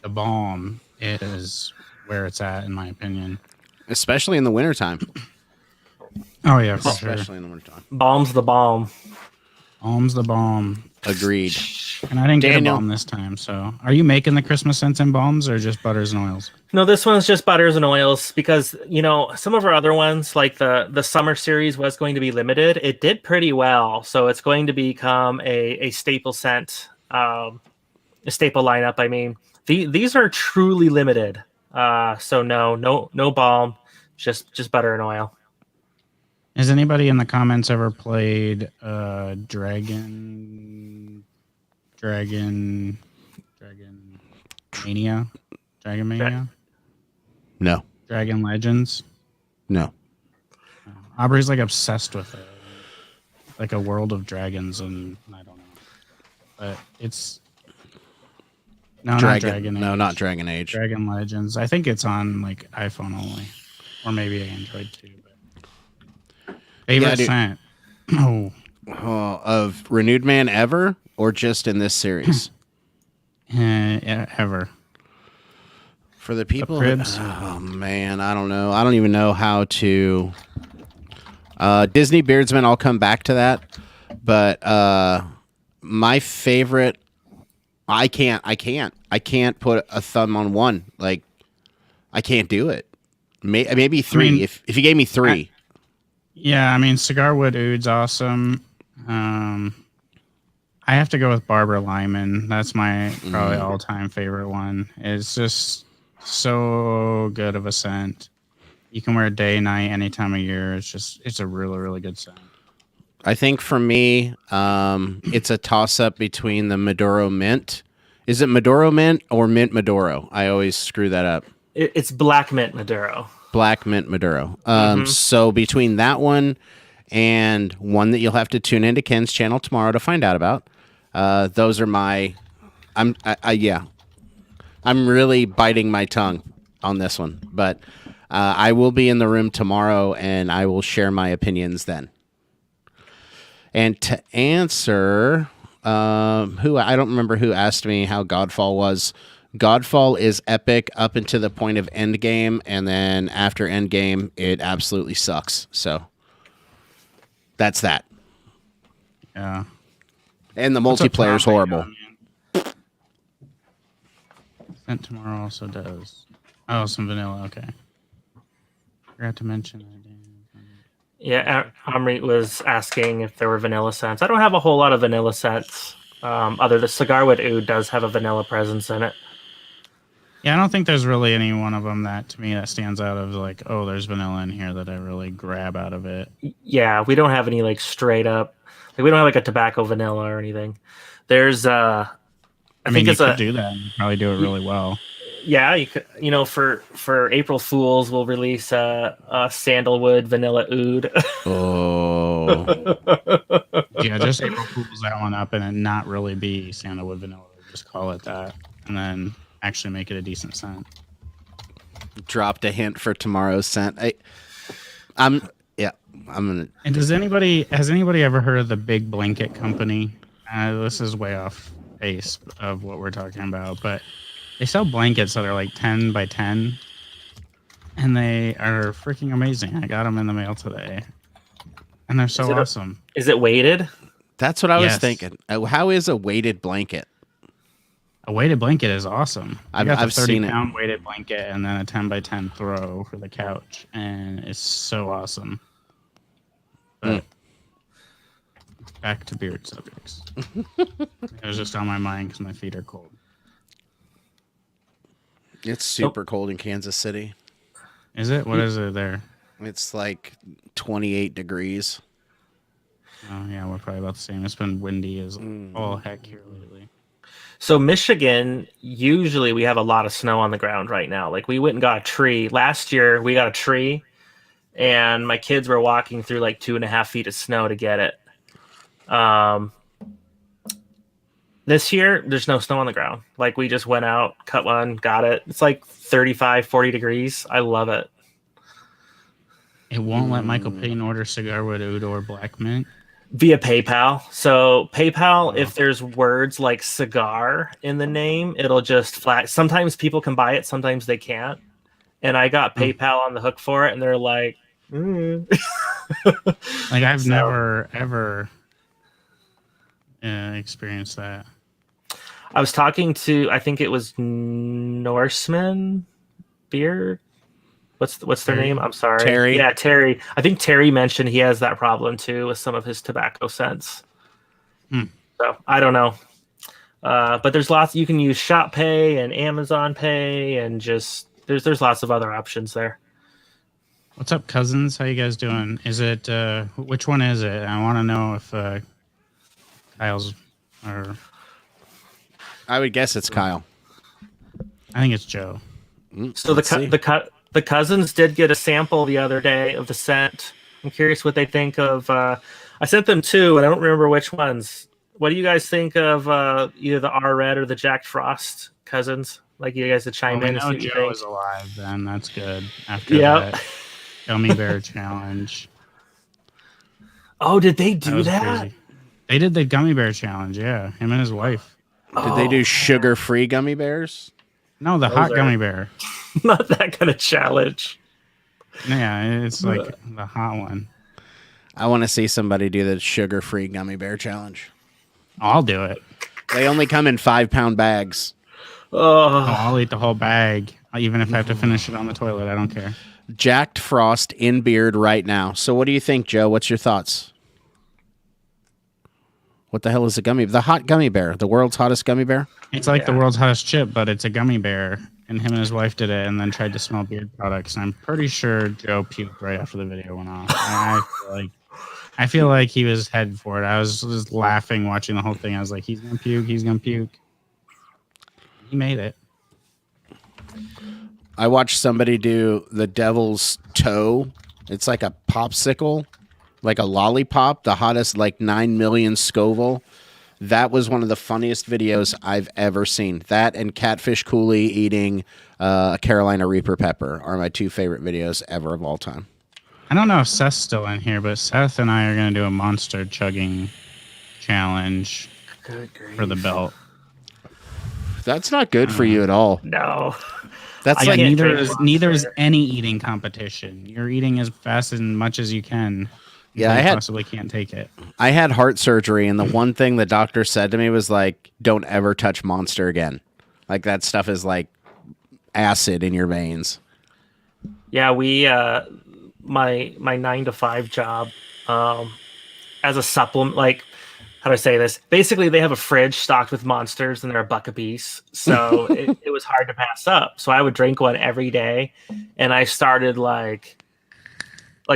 the balm is where it's at in my opinion. Especially in the wintertime. Oh yeah, for especially sure. in the wintertime. Balm's the balm. Balm's the balm. Agreed. And I didn't get a balm this time. So, are you making the Christmas scents and balms or just butters and oils? No, this one's just butters and oils because some of our other ones, like the summer series, was going to be limited. It did pretty well, so it's going to become a staple scent, a staple lineup. I mean, these are truly limited. So no balm, just butter and oil. Has anybody in the comments ever played Dragon Mania? Dragon Mania? No. Dragon Legends? No. Aubrey's like obsessed with it. Like a world of dragons and I don't know. But it's not Dragon Age. No, not Dragon Age. Dragon Legends. I think it's on like iPhone only. Or maybe Android too. Favorite scent? Of Renewed Man ever or just in this series? Ever. For the people the man, I don't know. I don't even know how to Disney Beardsman, I'll come back to that. But my favorite I can't put a thumb on one. Like I can't do it. Maybe three. I mean, if you gave me three. Yeah, I mean, Cigar Wood Oud's awesome. I have to go with Barbara Lyman. That's my probably all-time favorite one. It's just so good of a scent. You can wear it day, night, any time of year. It's a really, really good scent. I think for me, it's a toss-up between the Maduro Mint. Is it Maduro Mint or Mint Maduro? I always screw that up. It's Black Mint Maduro. Black Mint Maduro. So between that one and one that you'll have to tune into Ken's channel tomorrow to find out about, those are my. I'm really biting my tongue on this one, but I will be in the room tomorrow and I will share my opinions then. And to answer, who I don't remember who asked me how Godfall was. Godfall is epic up until the point of Endgame, and then after Endgame, it absolutely sucks. So that's that. Yeah. And the multiplayer is horrible. Scent tomorrow also does. Oh, some vanilla. Okay. Forgot to mention. Yeah, Amrit was asking if there were vanilla scents. I don't have a whole lot of vanilla scents. Other the Cigar Wood Oud does have a vanilla presence in it. Yeah, I don't think there's really any one of them that, to me, that stands out of like, oh, there's vanilla in here that I really grab out of it. Yeah, we don't have any like straight up, like we don't have like a tobacco vanilla or anything. There's I mean, you could do that and probably do it really well. Yeah, you could. For April Fools, we'll release a sandalwood vanilla oud. Oh, Yeah, just April Fools that one up and then not really be sandalwood vanilla. Just call it that, and then actually make it a decent scent. dropped a hint for tomorrow's scent. I'm gonna. And has anybody ever heard of the Big Blanket Company? This is way off base of what we're talking about, but they sell blankets that are like 10 by 10, and they are freaking amazing. I got them in the mail today, and they're so awesome. Is it weighted? That's what I was thinking. How is a weighted blanket? A weighted blanket is awesome. I've seen it. 30-pound weighted blanket and then a 10 by 10 throw for the couch, and it's so awesome. But back to beard subjects. It was just on my mind because my feet are cold. It's super cold in Kansas City. Is it? What is it there? It's like 28 degrees. Oh, yeah, we're probably about the same. It's been windy as all heck here lately. So Michigan, usually we have a lot of snow on the ground right now. Like we went and got a tree. Last year we got a tree, and my kids were walking through like 2.5 feet of snow to get it. This year, there's no snow on the ground. Like we just went out, cut one, got it. It's like 35, 40 degrees. I love it. It won't let Michael Payne order cigar wood oud or black mint. Via PayPal. So PayPal, if there's words like cigar in the name, it'll just flag. Sometimes people can buy it, sometimes they can't. And I got PayPal on the hook for it, and they're like, Like I've never ever experienced that. I was talking to, I think it was Norseman Beard. What's their name? I'm sorry. Terry. Yeah, Terry. I think Terry mentioned he has that problem too with some of his tobacco scents. So I don't know. But there's lots. You can use Shop Pay and Amazon Pay, and just there's lots of other options there. What's up, cousins? How you guys doing? Is it which one is it? I want to know if Kyle's or I would guess it's Kyle. I think it's Joe. So the cousins did get a sample the other day of the scent. I'm curious what they think of. I sent them two, and I don't remember which ones. What do you guys think of either the R Red or the Jack Frost cousins? Like you guys to chime in. I know Joe is alive. Then that's good. After that Gummy Bear challenge. Oh, did they do that? Crazy. They did the Gummy Bear challenge. Yeah, him and his wife. Did they do sugar-free gummy bears? No, the hot gummy bear. Not that kind of challenge. Yeah, it's like the hot one. I want to see somebody do the sugar-free gummy bear challenge. I'll do it. They only come in 5-pound bags. Oh, I'll eat the whole bag, even if I have to finish it on the toilet. I don't care. Jacked Frost in beard right now. So what do you think, Joe? What's your thoughts? What the hell is a gummy? The hot gummy bear. The world's hottest gummy bear? It's like the world's hottest chip, but it's a gummy bear. And him and his wife did it and then tried to smell beard products. And I'm pretty sure Joe puked right after the video went off. I feel like he was headed for it. I was just laughing watching the whole thing. I was like, he's going to puke. He's going to puke. He made it. I watched somebody do the devil's toe. It's like a popsicle, like a lollipop, the hottest, like 9 million Scoville. That was one of the funniest videos I've ever seen. That and Catfish Cooley eating a Carolina Reaper pepper are my two favorite videos ever of all time. I don't know if Seth's still in here, but Seth and I are going to do a monster chugging challenge for the belt. That's not good for you at all. No. That's like neither is any eating competition. You're eating as fast and much as you can. Yeah, I possibly can't take it. I had heart surgery, and the one thing the doctor said to me was like, "Don't ever touch Monster again. Like that stuff is like acid in your veins." Yeah, we my 9 to 5 job as a supplement, like how do I say this? Basically, they have a fridge stocked with Monsters, and they're $1 a piece, so it was hard to pass up. So I would drink one every day, and I started like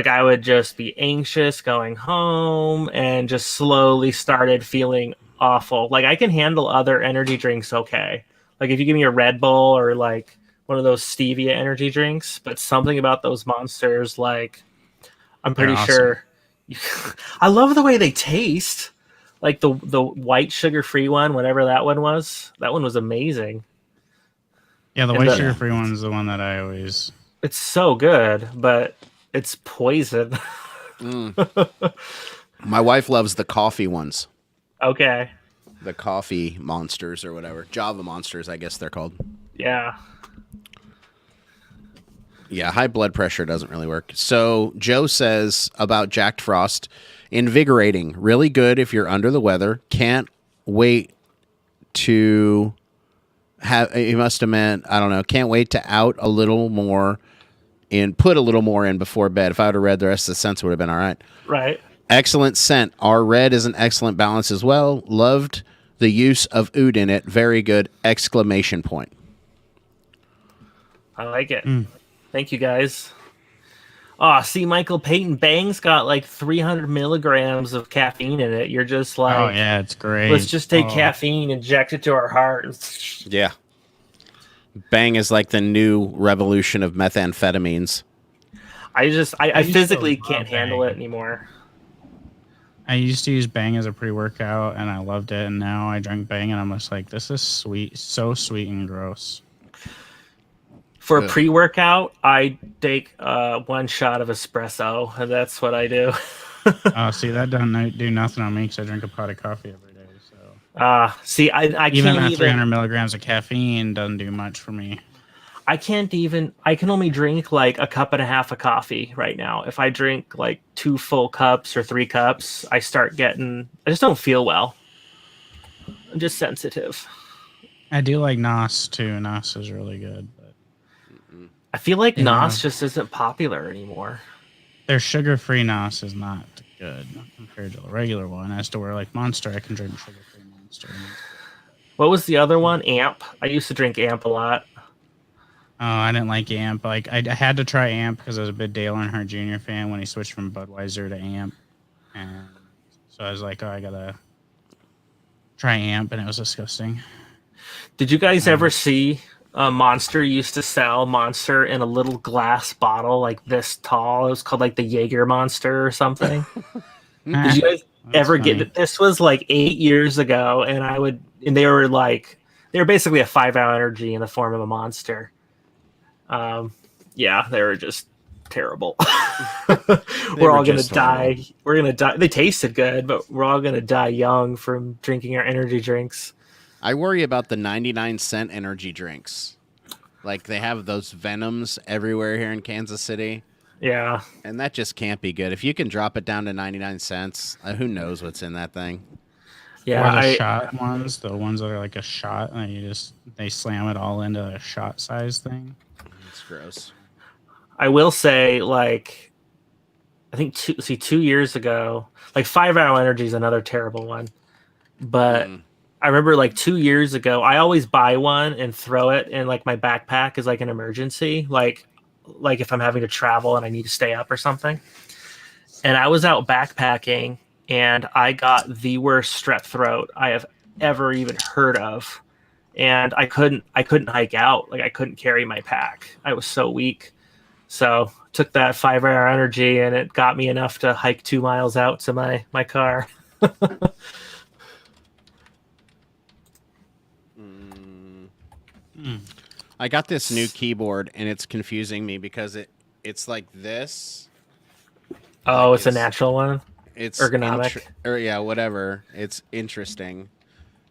I would just be anxious going home, and just slowly started feeling awful. Like I can handle other energy drinks okay. Like if you give me a Red Bull or like one of those stevia energy drinks, but something about those monsters, like I'm They're pretty awesome. sure. I love the way they taste. Like the white sugar free one, whatever that one was. That one was amazing. Yeah, the And white the, sugar free one is the one that I always. it's so good, but it's poison. My wife loves the coffee ones. Okay. The coffee monsters or whatever. Java monsters, I guess they're called. Yeah. Yeah, high blood pressure doesn't really work. So Joe says about Jack Frost, invigorating, really good if you're under the weather. Can't wait to have. He must have meant, I don't know. Can't wait to out a little more and put a little more in before bed. If I would have read the rest of the scents, would have been all right. Right. Excellent scent. Our red is an excellent balance as well. Loved the use of oud in it. Very good! Exclamation point. I like it. Thank you guys. Oh, see, Michael Peyton Bang's got like 300 milligrams of caffeine in it. You're just like, Oh yeah, it's great. let's just take Oh. caffeine, inject it to our heart. Yeah. Bang is like the new revolution of methamphetamines. I used physically to can't love handle Bang. it anymore. I used to use Bang as a pre-workout, and I loved it. And now I drink Bang, and I'm just like, this is sweet, so sweet and gross. For a Ugh. pre-workout, I take 1 shot of espresso, and that's what I do. Oh, see, that doesn't do nothing on me because I drink a pot of coffee every day. So See, I even can't that 300 even. milligrams of caffeine doesn't do much for me. I can't even. I can only drink like a cup and a half of coffee right now. If I drink like 2 full cups or 3 cups, I start getting. I just don't feel well. I'm just sensitive. I do like Nos too. Nos is really good, but I feel like Yeah. Nos just isn't popular anymore. their sugar-free Nos is not good compared to the regular one. As to where like Monster, I can drink sugar-free Monster. What was the other one? Amp. I used to drink Amp a lot. Oh, I didn't like Amp. Like I had to try Amp because I was a big Dale Earnhardt Jr. fan when he switched from Budweiser to Amp, and so I was like, oh, I gotta try Amp, and it was disgusting. Did you guys ever see Monster used to sell Monster in a little glass bottle like this tall? It was called like the Jaeger Monster or something. Did you guys ever get it? This was like 8 years ago, and they were basically a 5-hour energy in the form of a monster. Yeah, they were just terrible. We're all gonna die. Horrible. We're gonna die. They tasted good, but we're all gonna die young from drinking our energy drinks. I worry about the 99-cent energy drinks. Like they have those Venoms everywhere here in Kansas City. Yeah. And that just can't be good. If you can drop it down to 99 cents, who knows what's in that thing? Yeah. Or the shot ones, the ones that are like a shot, and they slam it all into a shot size thing. It's gross. I will say, like, I think 2 years ago, like 5-hour energy is another terrible one. But I remember like 2 years ago, I always buy one and throw it in like my backpack as like an emergency, like if I'm having to travel and I need to stay up or something. And I was out backpacking and I got the worst strep throat I have ever even heard of. And I couldn't hike out. Like I couldn't carry my pack. I was so weak. So took that 5-hour energy and it got me enough to hike 2 miles out to my car. I got this new keyboard and it's confusing me because it's like this. Oh, Like it's a natural one. It's Ergonomic. or yeah, whatever. It's interesting.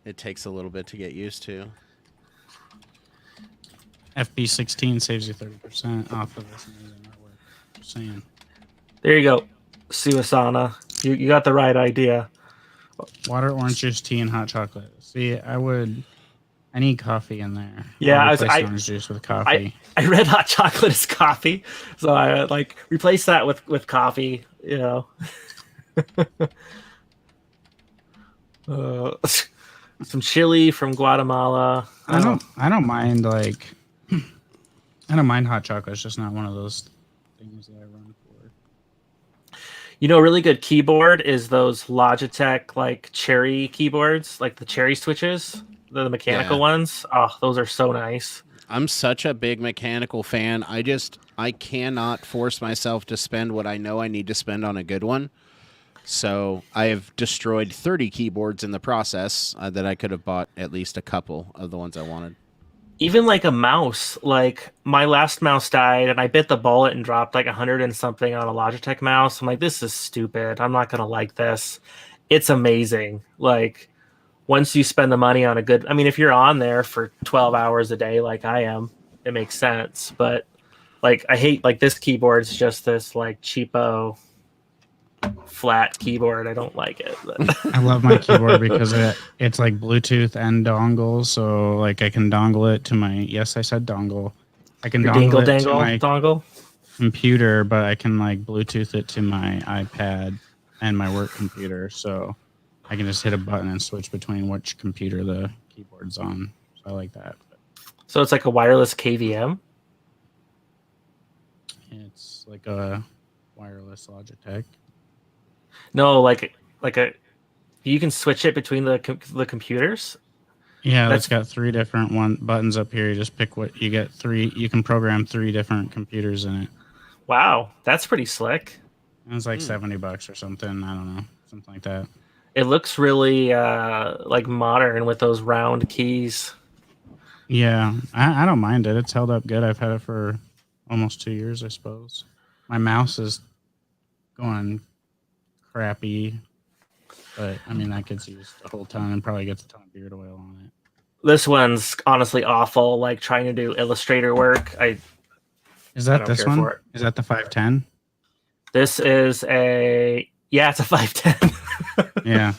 It takes a little bit to get used to. FB16 saves you 30% off of this amazing artwork. Just saying. There you go, Suasana. You got the right idea. Water, orange juice, tea, and hot chocolate. See, I need coffee in there. Yeah, I'll replace orange juice with coffee. I read hot chocolate as coffee, so I like replace that with coffee. You know, some chili from Guatemala. I don't mind like I don't mind hot chocolate. It's just not one of those things that I run for. You know, a really good keyboard is those Logitech like Cherry keyboards, like the Cherry switches, the mechanical Yeah. ones. Oh, those are so nice. I'm such a big mechanical fan. I cannot force myself to spend what I know I need to spend on a good one. So I have destroyed 30 keyboards in the process that I could have bought at least a couple of the ones I wanted. Even like a mouse, like my last mouse died and I bit the bullet and dropped like 100 and something on a Logitech mouse. I'm like, this is stupid. I'm not going to like this. It's amazing. Like once you spend the money on a good, I mean, if you're on there for 12 hours a day, like I am, it makes sense. But like, I hate like this keyboard's just this like cheapo flat keyboard. I don't like it. But. I love my keyboard because it's like Bluetooth and dongle, so like I can dongle it to my. Yes, I said dongle. I can Your dongle dingle it to my dongle. computer, but I can like Bluetooth it to my iPad and my work computer, so I can just hit a button and switch between which computer the keyboard's on. So I like that. So it's like a wireless KVM. It's like a wireless Logitech. No, like a you can switch it between the computers. Yeah, that's got 3 different buttons up here. You just pick what you get. 3. You can program 3 different computers in it. Wow, that's pretty slick. It was like $70 or something. I don't know, something like that. It looks really like modern with those round keys. Yeah, I don't mind it. It's held up good. I've had it for almost 2 years, I suppose. My mouse is going crappy, but I mean that gets used a whole ton and probably gets a ton of beard oil on it. This one's honestly awful. Like trying to do Illustrator work. Is that this one? Is that the 510? This is it's a 510. Yeah,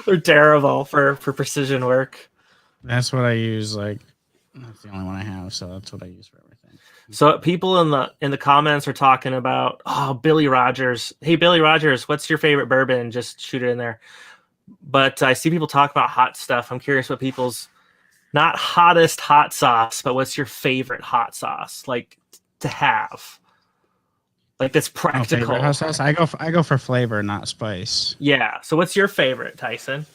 they're terrible for precision work. That's what I use. Like that's the only one I have, so that's what I use for everything. So people in the comments are talking about, oh, Billy Rogers. Hey, Billy Rogers, what's your favorite bourbon? Just shoot it in there. But I see people talk about hot stuff. I'm curious what people's not hottest hot sauce, but what's your favorite hot sauce like to have? Like that's practical. Favorite hot sauce? I go for flavor, not spice. Yeah. So what's your favorite, Tyson?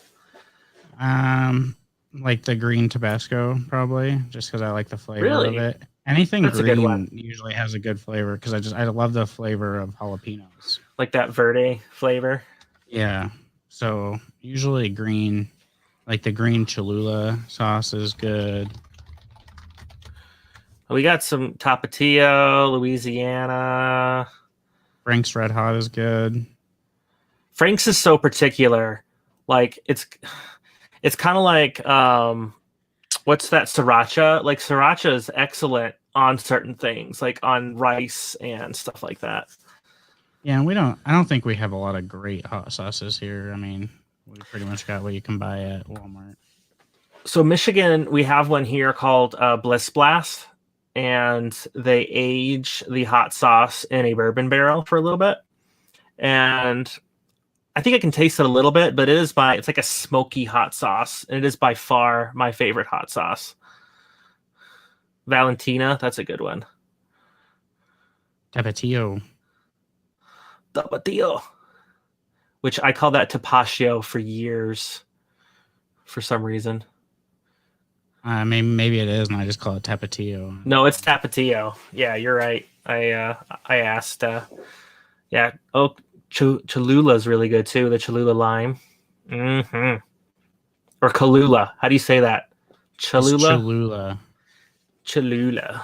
Like the green Tabasco, probably, just because I like the flavor of it. Anything That's green usually has a good flavor because I love the flavor of jalapenos. Like that verde flavor. Yeah. So usually green, like the green Cholula sauce is good. We got some Tapatio, Louisiana. Frank's Red Hot is good. Frank's is so particular. Like it's kind of like what's that sriracha? Like sriracha is excellent on certain things, like on rice and stuff like that. Yeah, and I don't think we have a lot of great hot sauces here. I mean, we pretty much got what you can buy at Walmart. So Michigan, we have one here called Bliss Blast, and they age the hot sauce in a bourbon barrel for a little bit. And I think I can taste it a little bit, but it's like a smoky hot sauce, and it is by far my favorite hot sauce. Valentina, that's a good one. Tapatio, which I call that Tapatio for years, for some reason. Maybe it is, and I just call it Tapatio. No, it's Tapatio. Yeah, you're right. I asked. Yeah. Oh, Cholula is really good too. The Cholula lime. Mm-hmm. Or Cholula. How do you say that? Cholula. Cholula.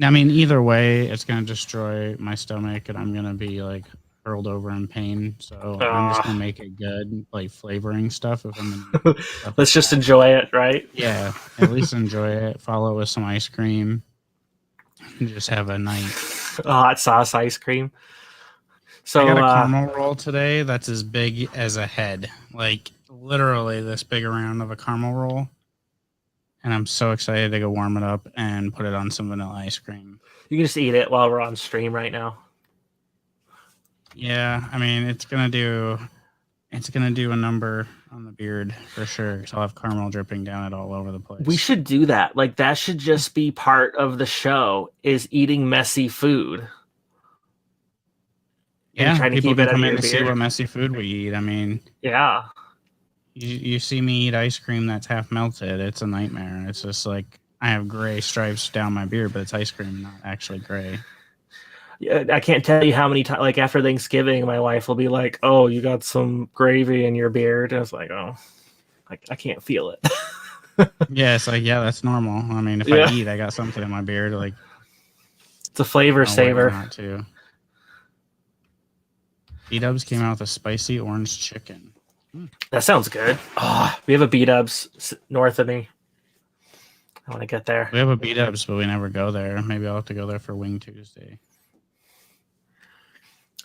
I mean, either way, it's gonna destroy my stomach, and I'm gonna be like hurled over in pain. So I'm just gonna make it good, like flavoring stuff. If I'm let's just enjoy it, right? Yeah, at least enjoy it. Follow it with some ice cream. And just have a night. Hot sauce ice cream. So I got a caramel roll today that's as big as a head, like literally this big around of a caramel roll. And I'm so excited to go warm it up and put it on some vanilla ice cream. You can just eat it while we're on stream right now. Yeah, I mean it's gonna do a number on the beard for sure. So I'll have caramel dripping down it all over the place. We should do that. Like that should just be part of the show, is eating messy food. Yeah, trying to people keep it can out come of in your to see beard. what messy food we eat. I mean, Yeah. you see me eat ice cream that's half melted. It's a nightmare. It's just like I have gray stripes down my beard, but it's ice cream, not actually gray. Yeah, I can't tell you how many times, like after Thanksgiving, my wife will be like, "Oh, you got some gravy in your beard." And I was like, "Oh, I can't feel it." Yeah, it's like, yeah, that's normal. I mean, if I Yeah. eat, I got something in my beard. Like, It's a flavor no way saver. not to. B-Dubs came out with a spicy orange chicken. That sounds good. Oh, we have a B-Dubs north of me. I want to get there. We have a B-Dubs, but we never go there. Maybe I'll have to go there for Wing Tuesday.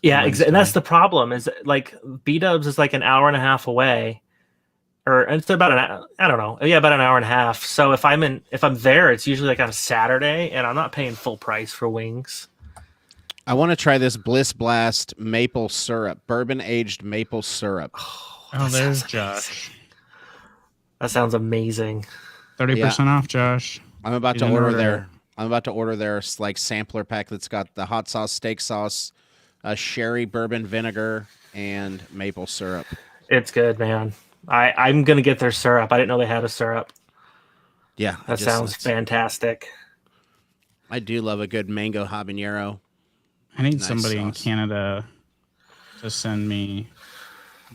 Yeah, Wednesday. and that's the problem. Is like B-Dubs is like an hour and a half away, or it's about I don't know, yeah, about an hour and a half. So if I'm there, it's usually like on a Saturday, and I'm not paying full price for wings. I want to try this Bliss Blast maple syrup, bourbon aged maple syrup. Oh, there's Josh. That sounds amazing. 30% off, Josh. I'm about You to didn't order order their. it. I'm about to order their like sampler pack that's got the hot sauce, steak sauce, sherry bourbon vinegar, and maple syrup. It's good, man. I'm gonna get their syrup. I didn't know they had a syrup. Yeah, That sounds fantastic. I do love a good mango habanero. I need Nice somebody in sauce. Canada to send me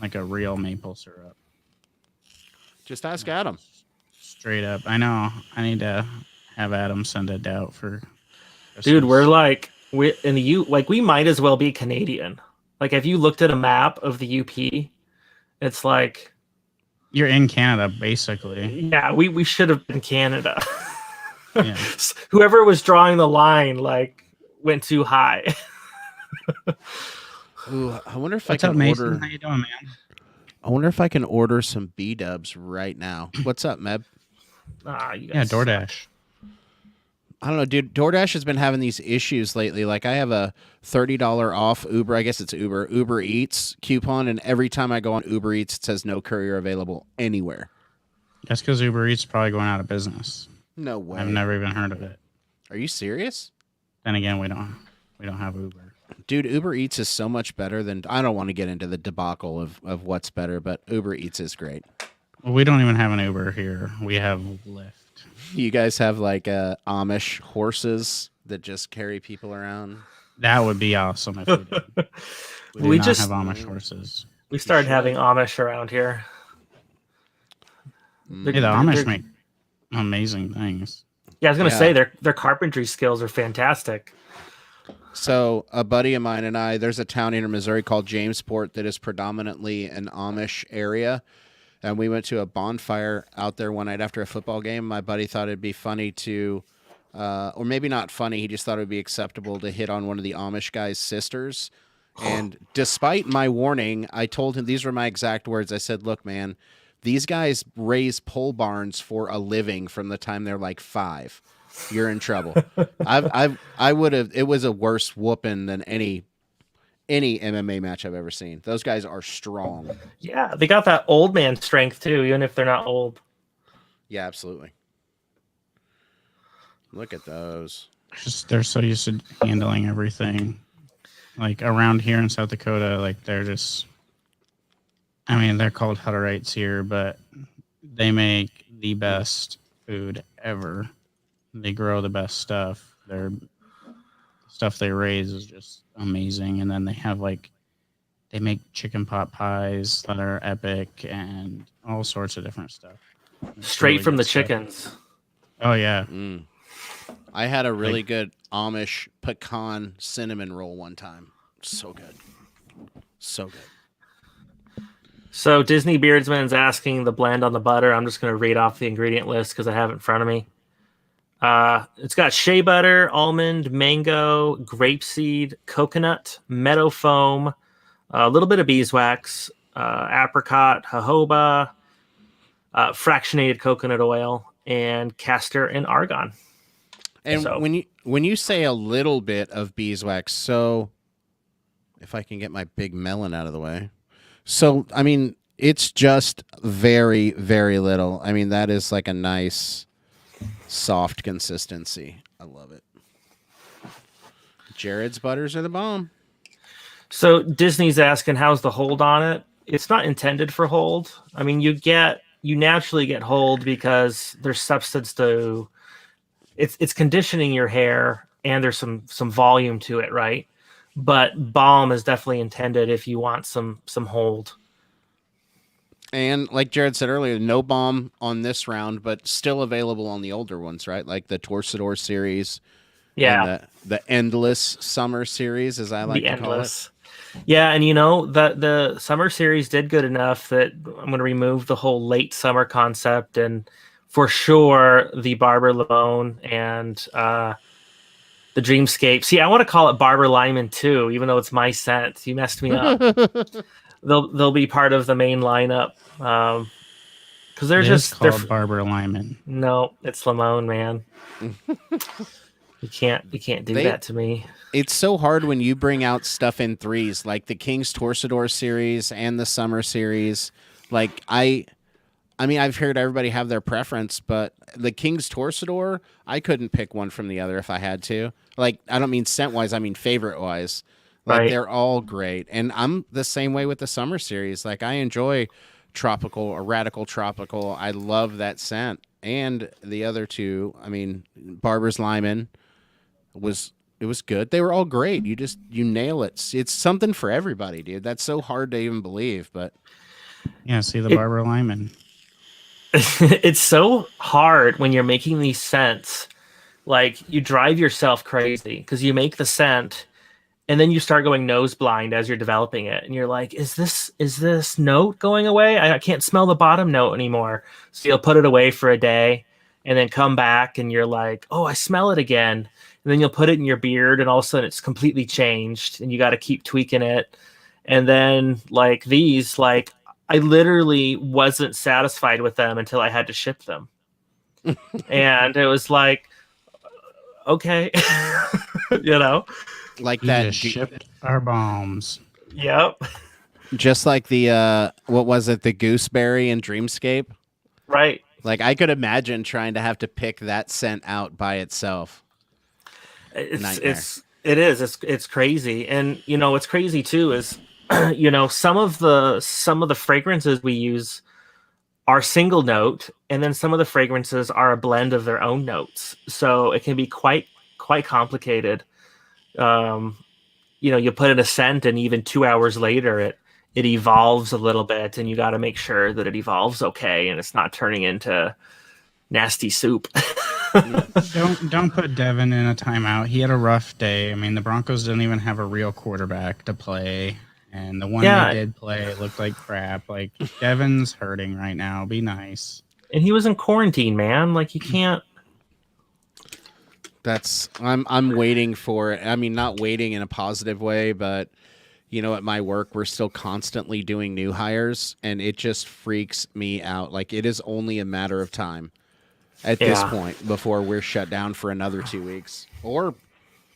like a real maple syrup. Just ask Adam. Straight up. I know. I need to have Adam send it out for Christmas. Dude, we're like we might as well be Canadian. Like, if you looked at a map of the UP, it's like You're in Canada, basically. yeah, we should have been Canada. Yeah. Whoever was drawing the line like went too high. Ooh, I wonder if What's I up, can Mason? order. How you doing, man? I wonder if I can order some B-Dubs right now. What's up, Meb? You Yeah, guys DoorDash. I don't know, dude. DoorDash has been having these issues lately. Like, I have a $30 off Uber. I guess it's Uber Eats coupon, and every time I go on Uber Eats, it says no courier available anywhere. That's because Uber Eats is probably going out of business. No way. I've never even heard of it. Are you serious? Then again, we don't have Uber. Dude, Uber Eats is so much better than. I don't want to get into the debacle of what's better, but Uber Eats is great. Well, we don't even have an Uber here. We have Lyft. You guys have like Amish horses that just carry people around. That would be awesome if we did. We do not have Amish horses. We started having Amish around here. Hey, the Amish make amazing things. Yeah, I was gonna say their carpentry skills are fantastic. So a buddy of mine and I, there's a town in Missouri called Jamesport that is predominantly an Amish area. And we went to a bonfire out there one night after a football game. My buddy thought it'd be funny to, or maybe not funny, he just thought it would be acceptable to hit on one of the Amish guy's sisters. And despite my warning, I told him, these were my exact words. I said, look, man, these guys raise pole barns for a living from the time they're like 5. You're in trouble. I would have. It was a worse whooping than any MMA match I've ever seen. Those guys are strong. Yeah, they got that old man strength too, even if they're not old. Yeah, absolutely. Look at those. Just they're so used to handling everything. Like around here in South Dakota, like they're just. I mean, they're called Hutterites here, but they make the best food ever. They grow the best stuff. Their stuff they raise is just amazing. And then they have they make chicken pot pies that are epic and all sorts of different stuff. It's Straight really from good the stuff. chickens. Oh yeah. I had a really good Amish pecan cinnamon roll one time. So good. So good. So Disney Beardsman's asking the blend on the butter. I'm just going to read off the ingredient list because I have it in front of me. It's got shea butter, almond, mango, grapeseed, coconut, meadow foam, a little bit of beeswax, apricot, jojoba, fractionated coconut oil, and castor and argon. And So- when you say a little bit of beeswax, so if I can get my big melon out of the way. So, I mean, it's just very, very little. I mean, that is like a nice soft consistency. I love it. Jared's butters are the bomb. So Disney's asking, how's the hold on it? It's not intended for hold. I mean, you naturally get hold because there's substance to it's conditioning your hair, and there's some volume to it, right? But balm is definitely intended if you want some hold. And like Jared said earlier, no balm on this round, but still available on the older ones, right? Like the Torsador series, Yeah, and the Endless Summer series, as I like to call it. Yeah, and the summer series did good enough that I'm going to remove the whole late summer concept, and for sure the Barber Limon and the Dreamscape. See, I want to call it Barber Lyman too, even though it's my scent. You messed me up. They'll be part of the main lineup because they're called Barber Lyman. No, it's Limon, man. You can't do that to me. It's so hard when you bring out stuff in threes, like the King's Torsador series and the Summer series. Like I mean, I've heard everybody have their preference, but the King's Torsador, I couldn't pick one from the other if I had to. Like, I don't mean scent wise, I mean favorite wise. Like They're all great, and I'm the same way with the Summer series. Like I enjoy tropical or radical tropical. I love that scent, and the other two. I mean, Barber's Lyman was good. They were all great. You nail it. It's something for everybody, dude. That's so hard to even believe, but yeah. See the Barber Lyman. It's so hard when you're making these scents. Like you drive yourself crazy because you make the scent. And then you start going nose blind as you're developing it. And you're like, is this note going away? I can't smell the bottom note anymore. So you'll put it away for a day and then come back and you're like, oh, I smell it again. And then you'll put it in your beard and all of a sudden it's completely changed and you got to keep tweaking it. And then like these, like I literally wasn't satisfied with them until I had to ship them. And it was like, okay, like you that just shipped our bombs. Yep. Just like the what was it, the Gooseberry and Dreamscape? Right. Like I could imagine trying to have to pick that scent out by itself. It's crazy. And what's crazy too is some of the fragrances we use are single note, and then some of the fragrances are a blend of their own notes. So it can be quite complicated. You put in a scent and even 2 hours later it evolves a little bit, and you got to make sure that it evolves okay and it's not turning into nasty soup. Don't put Devin in a timeout. He had a rough day. I mean, the Broncos didn't even have a real quarterback to play, and the one they did play looked like crap. Like Devin's hurting right now. Be nice. And he was in quarantine, man. Like you can't. I'm waiting for it. I mean, not waiting in a positive way, but at my work, we're still constantly doing new hires, and it just freaks me out. Like it is only a matter of time at this point before we're shut down for another 2 weeks. Or,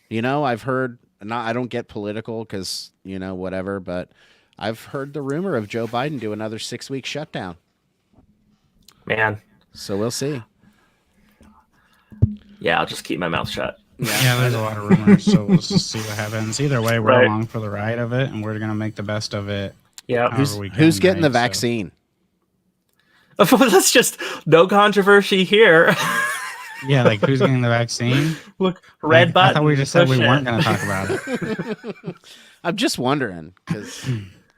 I've heard, I don't get political because, whatever, but I've heard the rumor of Joe Biden do another 6-week shutdown. Man. So we'll see. Yeah, I'll just keep my mouth shut. Yeah, there's a lot of rumors, so we'll just see what happens. Either way, we're along for the ride of it, and we're going to make the best of it. Yeah. Who's getting the vaccine? So. Let's just, no controversy here. Yeah, like who's getting the vaccine? Look, red button. I thought we just said we weren't going to talk about it. I'm just wondering, because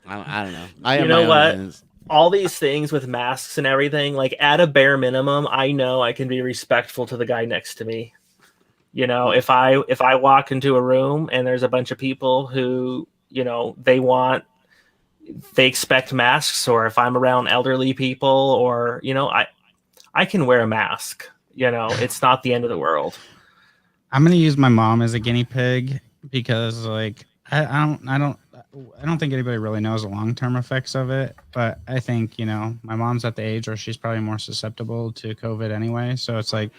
I don't know. You know what? All these things with masks and everything, like at a bare minimum, I know I can be respectful to the guy next to me. If I walk into a room and there's a bunch of people who, they expect masks, or if I'm around elderly people, or, I can wear a mask, it's not the end of the world. I'm going to use my mom as a guinea pig because like, I don't think anybody really knows the long-term effects of it, but I think, my mom's at the age where she's probably more susceptible to COVID anyway. So it's like,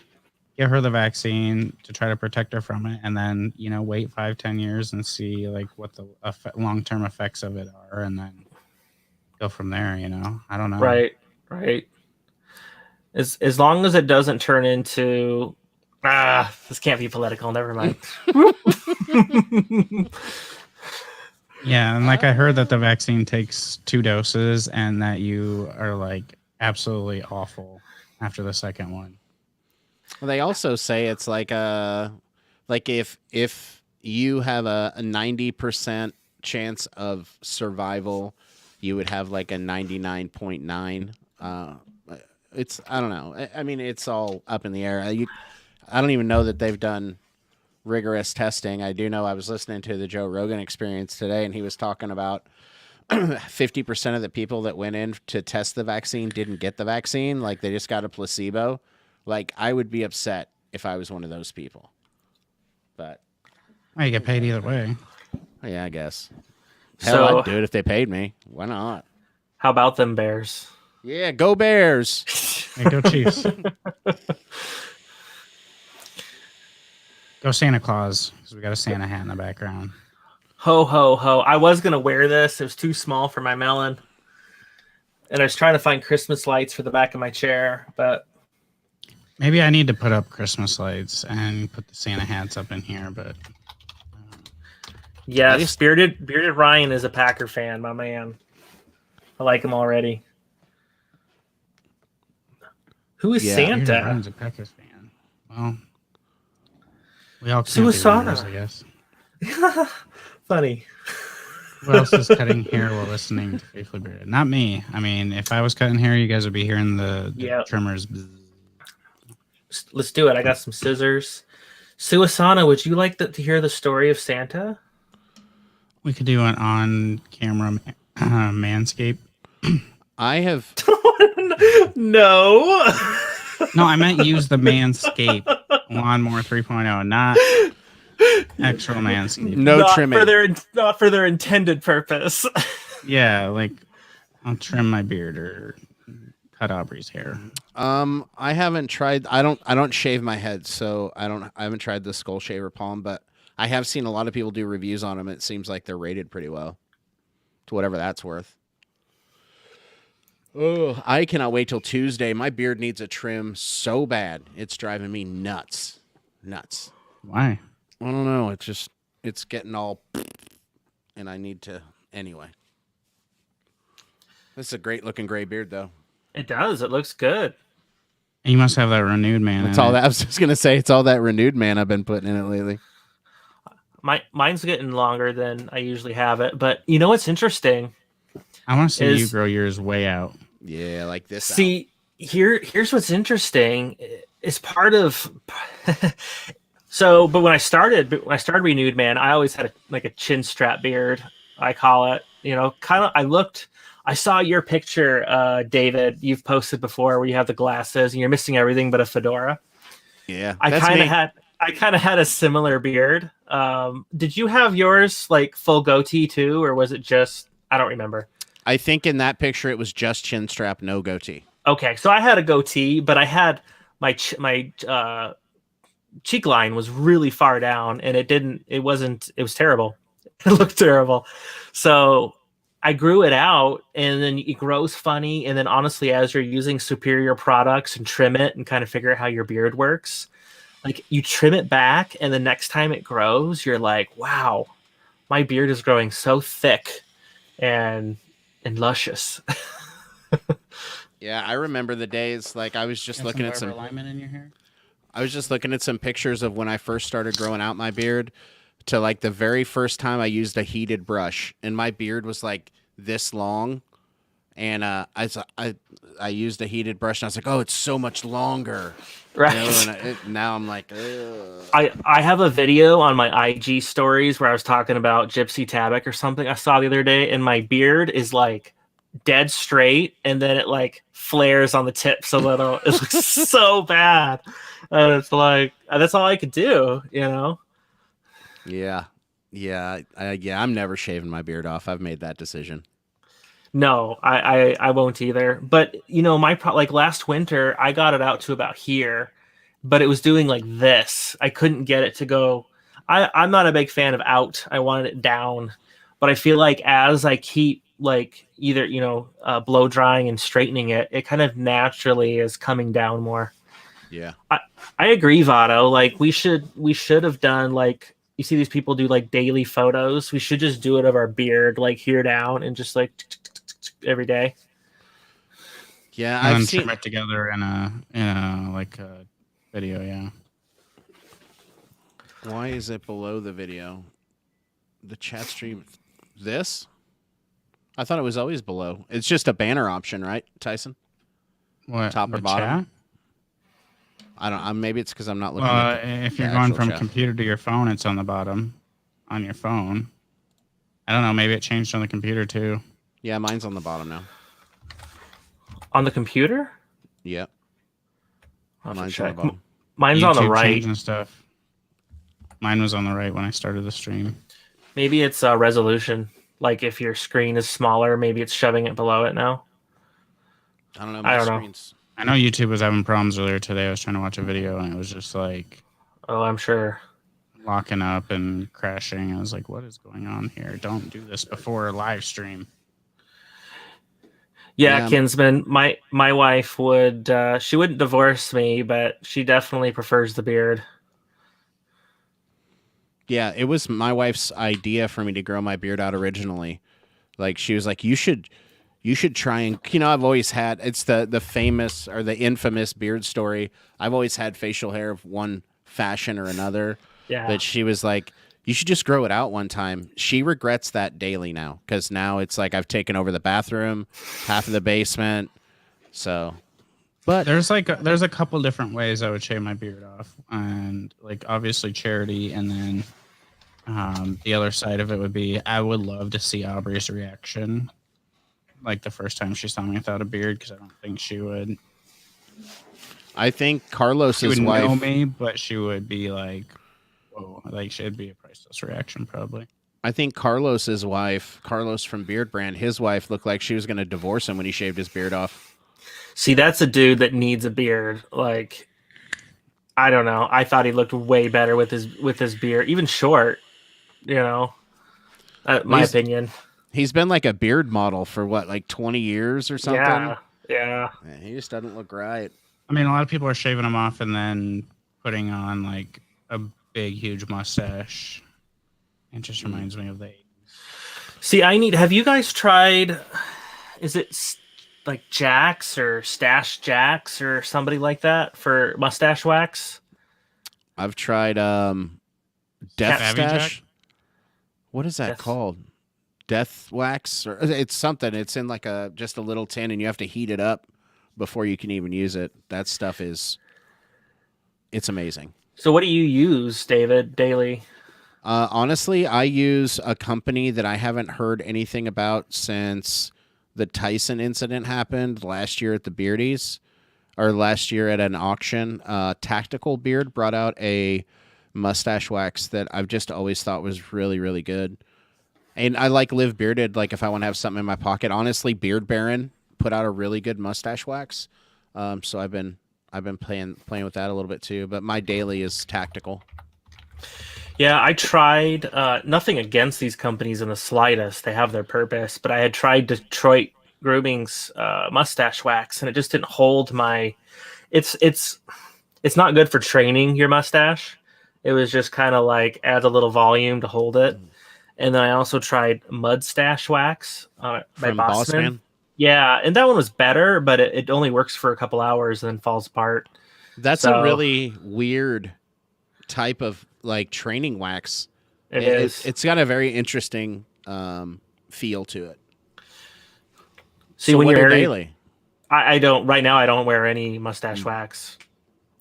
give her the vaccine to try to protect her from it, and then, wait 5-10 years and see like what the long-term effects of it are, and then go from there. I don't know. Right. As long as it doesn't turn into, this can't be political. Never mind. Yeah, and like I heard that the vaccine takes 2 doses and that you are like absolutely awful after the second one. Well, they also say it's like if you have a 90% chance of survival, you would have like a 99.9. It's I don't know. I mean, it's all up in the air. I don't even know that they've done rigorous testing. I do know I was listening to the Joe Rogan Experience today, and he was talking about 50% of the people that went in to test the vaccine didn't get the vaccine. Like they just got a placebo. Like I would be upset if I was one of those people. But Well, you get paid either way. yeah, I guess. Hell, So I'd do it if they paid me. Why not? how about them Bears? Yeah, go Bears. Hey, go Chiefs. Go Santa Claus, because we got a Santa hat in the background. Ho, ho, ho. I was going to wear this. It was too small for my melon. And I was trying to find Christmas lights for the back of my chair, but Maybe I need to put up Christmas lights and put the Santa hats up in here, but yes, Bearded Ryan is a Packer fan, my man. I like him already. Who is Bearded Santa? Ryan's a Packers fan. Well, we all can't be Suasana. winners, I guess. Funny. Who else is cutting hair while listening to Faithfully Bearded? Not me. I mean, if I was cutting hair, you guys would be hearing the Yep. trimmers. Bzz. Let's do it. I got some scissors. Suasana, would you like to hear the story of Santa? We could do an on-camera manscape. I have. No. No, I meant use the Manscape Lawnmower 3.0, not actual Manscape. No not trimming. Not for their intended purpose. Yeah, like I'll trim my beard or cut Aubrey's hair. I haven't tried. I don't shave my head, so I haven't tried the Skull Shaver Palm, but I have seen a lot of people do reviews on them. It seems like they're rated pretty well, to whatever that's worth. Oh, I cannot wait till Tuesday. My beard needs a trim so bad. It's driving me nuts. Nuts. Why? I don't know. It's getting all, and I need to anyway. This is a great looking gray beard, though. It does. It looks good. You must have that renewed man. It's all that I was just gonna say. It's all that renewed man I've been putting in it lately. Mine's getting longer than I usually have it, but you know what's interesting? I want to see you grow yours way out. Yeah, like this. See, here's what's interesting. Is part of so, but when I started Renewed Man, I always had a chin strap beard. I call it. You know, kind of. I saw your picture, David. You've posted before where you have the glasses and you're missing everything but a fedora. Yeah, I kind of had a similar beard. Did you have yours like full goatee too, or was it just? I don't remember. I think in that picture it was just chin strap, no goatee. Okay, so I had a goatee, but I had my cheek line was really far down, and it was terrible. It looked terrible. So I grew it out, and then it grows funny. And then honestly, as you're using superior products and trim it and kind of figure out how your beard works, like you trim it back, and the next time it grows, you're like, wow, my beard is growing so thick and luscious. Yeah, I remember the days. Like I was just looking at some alignment in your hair. I was just looking at some pictures of when I first started growing out my beard to like the very first time I used a heated brush, and my beard was like this long, and I used a heated brush, and I was like, oh, it's so much longer. Right. You know, and now I'm like, ugh. I have a video on my IG stories where I was talking about Gypsy Tabak or something I saw the other day, and my beard is like dead straight, and then it like flares on the tips a little. It looks so bad. And it's like that's all I could do, you know. Yeah. I'm never shaving my beard off. I've made that decision. No, I won't either. But you know, like last winter, I got it out to about here, but it was doing like this. I couldn't get it to go. I'm not a big fan of out. I wanted it down, but I feel like as I keep like either blow drying and straightening it, it kind of naturally is coming down more. Yeah, I agree, Votto. Like we should have done like you see these people do like daily photos. We should just do it of our beard, like here down, and just like every day. Yeah, And I've then seen. trim it together in a like a video. Yeah. Why is it below the video? The chat stream. This? I thought it was always below. It's just a banner option, right, Tyson? What, Top or the bottom? chat? I don't. Maybe it's because I'm not looking at If the you're going actual from chat. computer to your phone, it's on the bottom on your phone. I don't know. Maybe it changed on the computer too. Yeah, mine's on the bottom now. On the computer? Yep. I'll have to Mine's on the check. bottom. Mine's on the YouTube right. changing stuff. Mine was on the right when I started the stream. Maybe it's resolution. Like if your screen is smaller, maybe it's shoving it below it now. I don't know. I don't know. screen's... I know YouTube was having problems earlier today. I was trying to watch a video and it was just like Oh, I'm sure. locking up and crashing. I was like, what is going on here? Don't do this before a live stream. Yeah, Kinsman. My wife would. She wouldn't divorce me, but she definitely prefers the beard. Yeah, it was my wife's idea for me to grow my beard out originally. Like she was like, you should try and I've always had it's the famous or the infamous beard story. I've always had facial hair of one fashion or another. Yeah. But she was like, you should just grow it out one time. She regrets that daily now because now it's like I've taken over the bathroom, half of the basement. So, but there's a couple different ways I would shave my beard off, and like obviously charity, and then the other side of it would be I would love to see Aubrey's reaction, like the first time she saw me without a beard, because I don't think she would. I think Carlos's she would wife know me, but she would be like, "Whoa!" Like she'd be a priceless reaction, probably. I think Carlos's wife, Carlos from Beard Brand, his wife looked like she was going to divorce him when he shaved his beard off. See, that's a dude that needs a beard. Like, I don't know. I thought he looked way better with his beard, even short. My opinion. He's been like a beard model for what, like 20 years or something? Yeah. Man, he just doesn't look right. I mean, a lot of people are shaving them off and then putting on like a big, huge mustache. It just reminds me of the 80s. See, have you guys tried, is it like Jax or Stash Jax or somebody like that for mustache wax? I've tried Death Stash. What is that called? Death Wax? Or it's something. It's in like just a little tin and you have to heat it up before you can even use it. That stuff it's amazing. So what do you use, David, daily? Honestly, I use a company that I haven't heard anything about since the Tyson incident happened last year at the Beardies, or last year at an auction. Tactical Beard brought out a mustache wax that I've just always thought was really, really good. And I like Live Bearded, like if I want to have something in my pocket. Honestly, Beard Baron put out a really good mustache wax. So I've been playing with that a little bit too, but my daily is Tactical. Yeah, I tried, nothing against these companies in the slightest. They have their purpose, but I had tried Detroit Grooming's mustache wax, and it just didn't hold my... It's not good for training your mustache. It was just kind of like adds a little volume to hold it. And then I also tried Mustache Wax by Bossman. Yeah, and that one was better, but it only works for a couple hours and then falls apart. That's a really weird type of like training wax. It's got a very interesting feel to it. See, so when you're daily, I don't right now. I don't wear any mustache wax.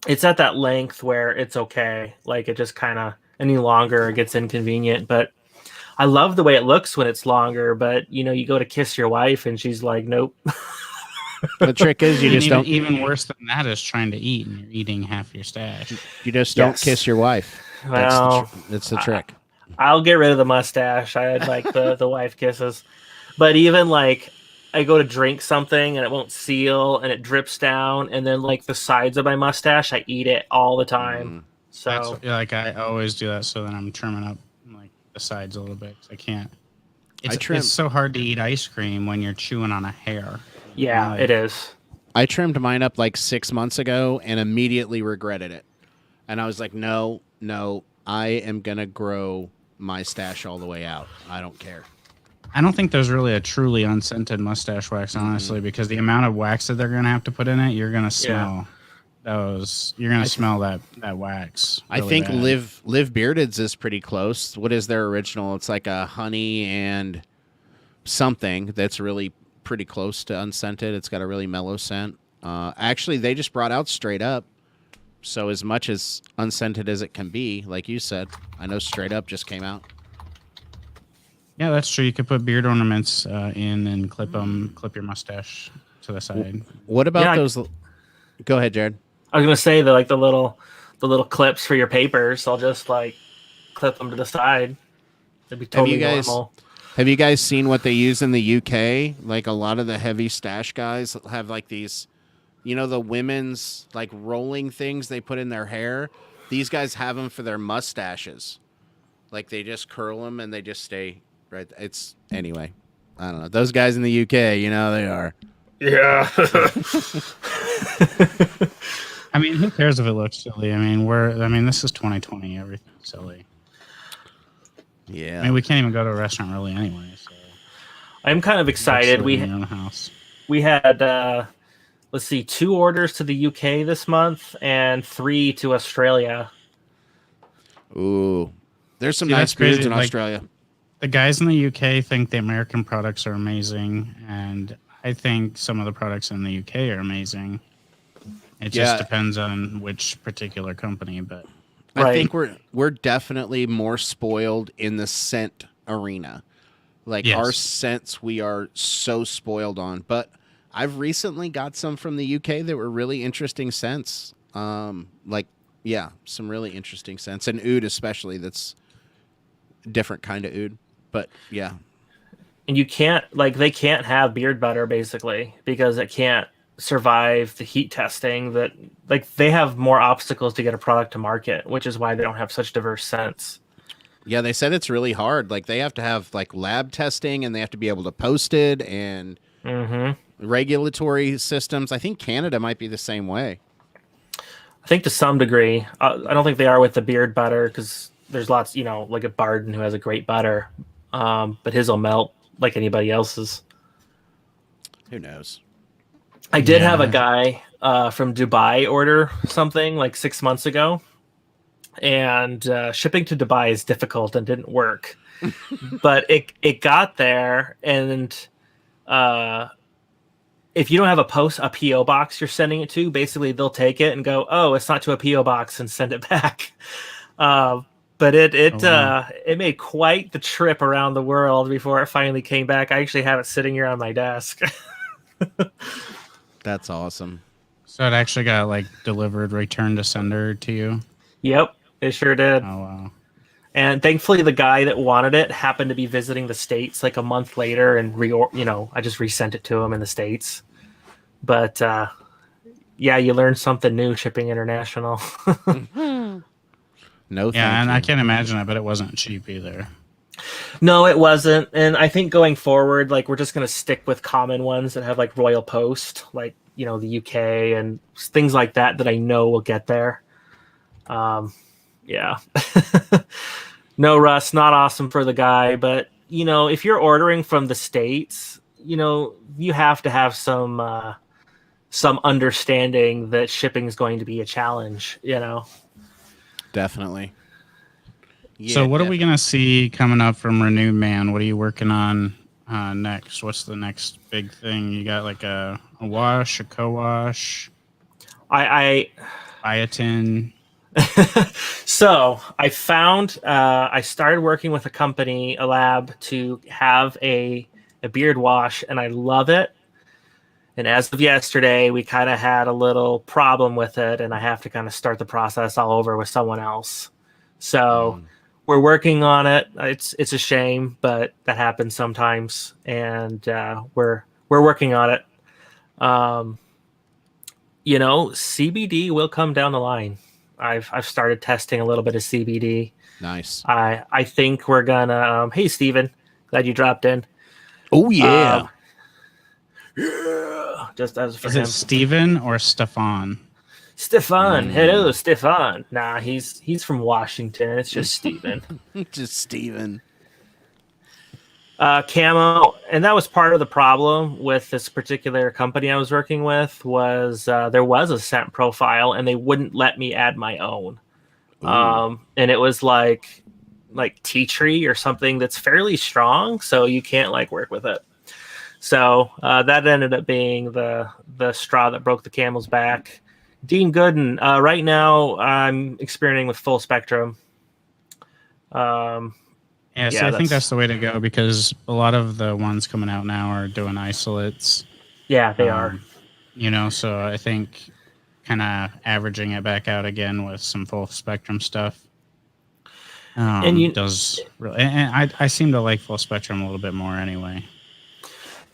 It's at that length where it's okay. Like it just kind of any longer it gets inconvenient. But I love the way it looks when it's longer. But you go to kiss your wife and she's like, nope. The trick is you just don't. Even worse than that is trying to eat and you're eating half your stash. You just don't kiss your wife. Well, that's the trick. I'll get rid of the mustache. I had like the wife kisses, but even like I go to drink something and it won't seal and it drips down, and then like the sides of my mustache, I eat it all the time. So I always do that. So then I'm trimming up like the sides a little bit. 'Cause I can't. It's so hard to eat ice cream when you're chewing on a hair. Yeah, it is. I trimmed mine up like 6 months ago and immediately regretted it. And I was like, no, I am gonna grow my stash all the way out. I don't care. I don't think there's really a truly unscented mustache wax, honestly, because the amount of wax that they're gonna have to put in it, you're gonna smell those. You're gonna smell that wax. I really think bad. Live Bearded's is pretty close. What is their original? It's like a honey and something that's really pretty close to unscented. It's got a really mellow scent. Actually, they just brought out Straight Up. So as much as unscented as it can be, like you said, I know Straight Up just came out. Yeah, that's true. You could put beard ornaments in and clip your mustache to the side. What about those? Go ahead, Jared. I was gonna say the little clips for your papers. I'll just like clip them to the side. It'd be totally normal. Have you guys seen what they use in the UK? Like a lot of the heavy stash guys have like these, the women's like rolling things they put in their hair. These guys have them for their mustaches. Like they just curl them and they just stay right. Anyway, I don't know. Those guys in the UK, they are. Yeah. I mean, who cares if it looks silly? I mean, this is 2020. Everything's silly. Yeah. I mean, we can't even go to a restaurant really anyway. So I'm kind of excited. We had 2 orders to the UK this month and 3 to Australia. Ooh, there's some nice beards in Australia. The guys in the UK think the American products are amazing, and I think some of the products in the UK are amazing. It just depends on which particular company, but I think we're definitely more spoiled in the scent arena. Like our scents, we are so spoiled on. But I've recently got some from the UK that were really interesting scents. Some really interesting scents, and oud especially. That's a different kind of oud. But yeah. And you can't they can't have beard butter basically because it can't survive the heat testing. That they have more obstacles to get a product to market, which is why they don't have such diverse scents. Yeah, they said it's really hard. Like they have to have lab testing and they have to be able to post it and regulatory systems. I think Canada might be the same way. I think to some degree. I don't think they are with the beard butter because there's lots, like a Bourbon who has a great butter, but his will melt like anybody else's. Who knows? I did have a guy from Dubai order something 6 months ago, and shipping to Dubai is difficult and didn't work. But it got there, and if you don't have a PO box you're sending it to, basically they'll take it and go, "Oh, it's not to a PO box," and send it back. But it made quite the trip around the world before it finally came back. I actually have it sitting here on my desk. That's awesome. So it actually got delivered, return to sender to you? Yep, it sure did. Oh, wow. And thankfully the guy that wanted it happened to be visiting the States a month later, and I just resent it to him in the States. But you learn something new shipping international. No, yeah, and I can't imagine it, but it wasn't cheap either. No, it wasn't. And I think going forward, we're just going to stick with common ones that have Royal Post, the UK and things like that I know will get there. Yeah. No, Russ, not awesome for the guy. But, if you're ordering from the States, you have to have some understanding that shipping is going to be a challenge, Definitely. Yeah, so what are we going to see coming up from Renewed Man? What are you working on next? What's the next big thing? You got a wash, a co-wash, biotin. So I found, I started working with a lab to have a beard wash, and I love it. And as of yesterday, we kind of had a little problem with it, and I have to kind of start the process all over with someone else. So we're working on it. It's a shame, but that happens sometimes, and we're working on it. CBD will come down the line. I've started testing a little bit of CBD. Nice. I think we're gonna. Hey, Steven, glad you dropped in. Oh yeah. Yeah. Just as for Is him. it Steven or Stefan? Stefan, hello, Stefan. Nah, he's from Washington. It's just Steven. Just Steven. Camo, and that was part of the problem with this particular company I was working with. Was there was a scent profile, and they wouldn't let me add my own. And it was like tea tree or something that's fairly strong, so you can't like work with it. So that ended up being the straw that broke the camel's back. Dean Gooden, right now I'm experimenting with full spectrum. Yeah, so I think that's the way to go, because a lot of the ones coming out now are doing isolates. Yeah, they are. You know, so I think kind of averaging it back out again with some full spectrum stuff does really. And I seem to like full spectrum a little bit more anyway.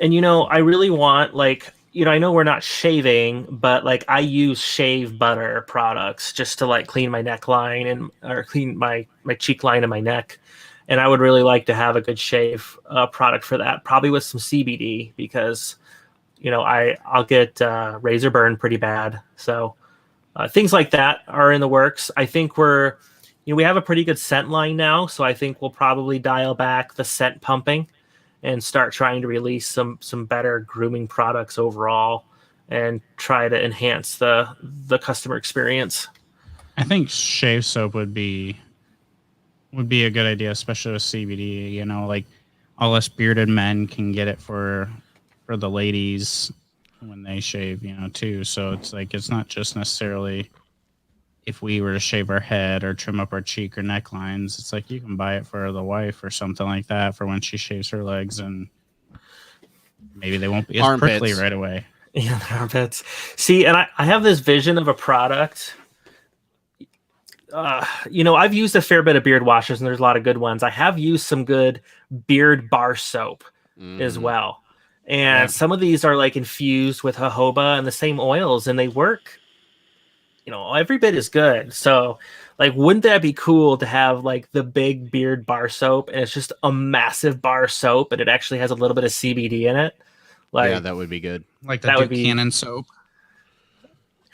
And I really want I know we're not shaving, but like I use shave butter products just to like clean my neckline or clean my cheek line and my neck. And I would really like to have a good shave product for that, probably with some CBD, because I'll get razor burn pretty bad. So things like that are in the works. I think we have a pretty good scent line now, so I think we'll probably dial back the scent pumping and start trying to release some better grooming products overall and try to enhance the customer experience. I think shave soap would be a good idea, especially with CBD. Like all us bearded men can get it for the ladies when they shave, too. So it's like, it's not just necessarily if we were to shave our head or trim up our cheek or necklines. It's like you can buy it for the wife or something like that for when she shaves her legs, and maybe they won't be as prickly right away. Yeah, the armpits. See, and I have this vision of a product. I've used a fair bit of beard washers, and there's a lot of good ones. I have used some good beard bar soap as well. And some of these are like infused with jojoba and the same oils, and they work, every bit is good. So like, wouldn't that be cool to have like the big beard bar soap, and it's just a massive bar soap, and it actually has a little bit of CBD in it? Like, yeah, that would be good. Like the Buchanan soap.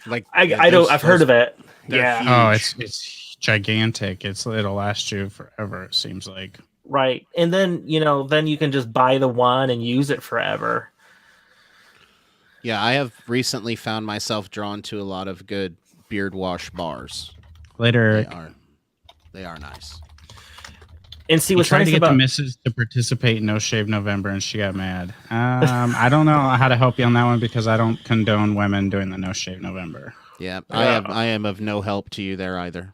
Like I've heard of it. Yeah. Huge. Oh, it's gigantic. It'll last you forever, it seems like. Right. And then, then you can just buy the one and use it forever. Yeah, I have recently found myself drawn to a lot of good beard wash bars. Later. They are nice. And see, what's trying nice to get about the missus to participate in No Shave November, and she got mad. I don't know how to help you on that one, because I don't condone women doing the No Shave November. Yeah, I am of no help to you there either.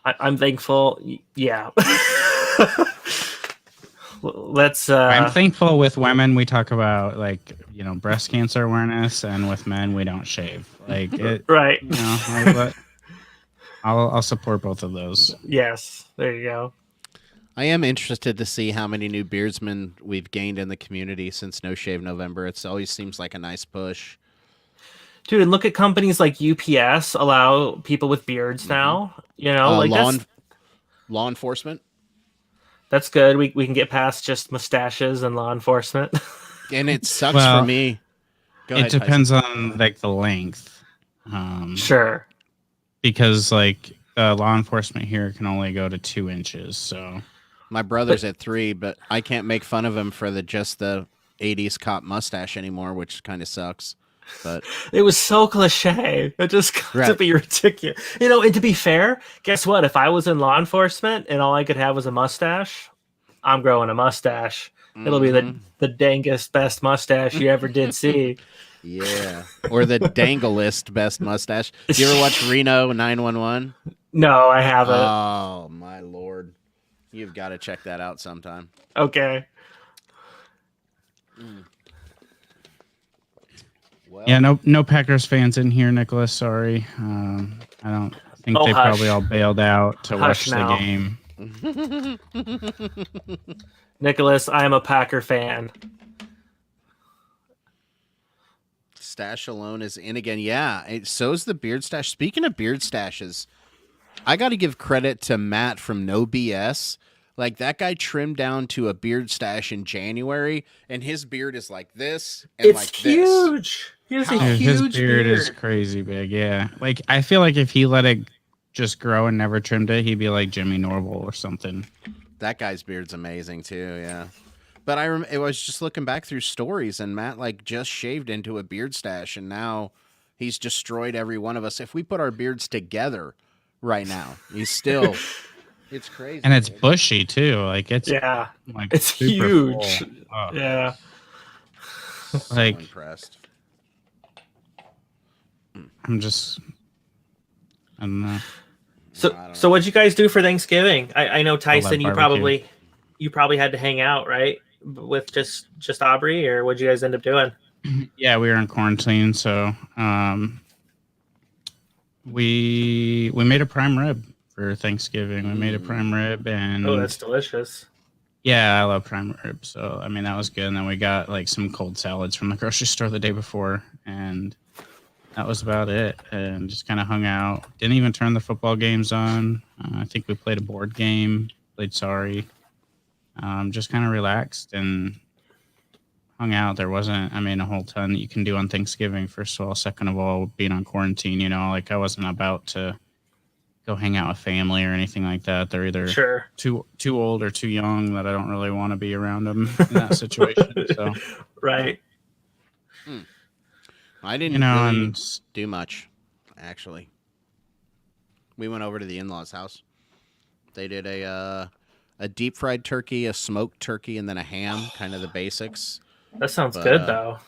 I'm thankful. Yeah. Let's. I'm thankful with women. We talk about breast cancer awareness, and with men we don't shave. Like it, right. I'll support both of those. Yes, there you go. I am interested to see how many new beardsmen we've gained in the community since No Shave November. It always seems like a nice push. Dude, and look at companies like UPS allow people with beards now. Law enforcement. That's good. We can get past just mustaches and law enforcement. And it sucks for me. Go ahead, depends on the length. Sure. Because law enforcement here can only go to 2 inches. So my brother's at 3, but I can't make fun of him for the 80s cop mustache anymore, which kind of sucks. But it was so cliche. It just got to be ridiculous. And to be fair, guess what? If I was in law enforcement and all I could have was a mustache, I'm growing a mustache. It'll be the dangest best mustache you ever did see. Yeah. Or the danglest best mustache. Do you ever watch Reno 911? No, I haven't. Oh, my Lord. You've got to check that out sometime. Okay. Well, yeah, no Packers fans in here, Nicholas. Sorry. I don't think they probably all bailed out to watch the game. Nicholas, I am a Packer fan. Stash alone is in again. Yeah, so is the beard stash. Speaking of beard stashes, I got to give credit to Matt from No BS. Like, that guy trimmed down to a beard stash in January, and his beard is like this and it's huge. He has How? a Dude, his huge beard is beard. crazy big. Yeah, like I feel like if he let it just grow and never trimmed it, he'd be like Jimmy Norval or something. That guy's beard's amazing too. Yeah. But I was just looking back through stories, and Matt like just shaved into a beard stash, and now he's destroyed every one of us. If we put our beards together right now, he's still. It's crazy, And it's dude. bushy too. Like it's Yeah, like it's super huge. full. Oh, Yeah. So like impressed. I'm just I don't know. So, I don't know. so what'd you guys do for Thanksgiving? I know Tyson, you barbecue. probably had to hang out, right? With just Aubrey, or what'd you guys end up doing? Yeah, we were in quarantine, so we made a prime rib for Thanksgiving. We made a prime rib, and Oh, that's delicious. yeah, I love prime rib. So I mean that was good. And then we got like some cold salads from the grocery store the day before, and that was about it. And just kind of hung out. Didn't even turn the football games on. I think we played a board game. Played Sorry. Just kind of relaxed and hung out. There wasn't, I mean, a whole ton that you can do on Thanksgiving. First of all, second of all, being on quarantine, you know, like I wasn't about to go hang out with family or anything like that. They're either Sure. too old or too young that I don't really want to be around them in that situation. So, Right. I didn't you know, really and do much, actually. We went over to the in-laws' house. They did a deep fried turkey, a smoked turkey, and then a ham, kind of the basics. That sounds But, good though.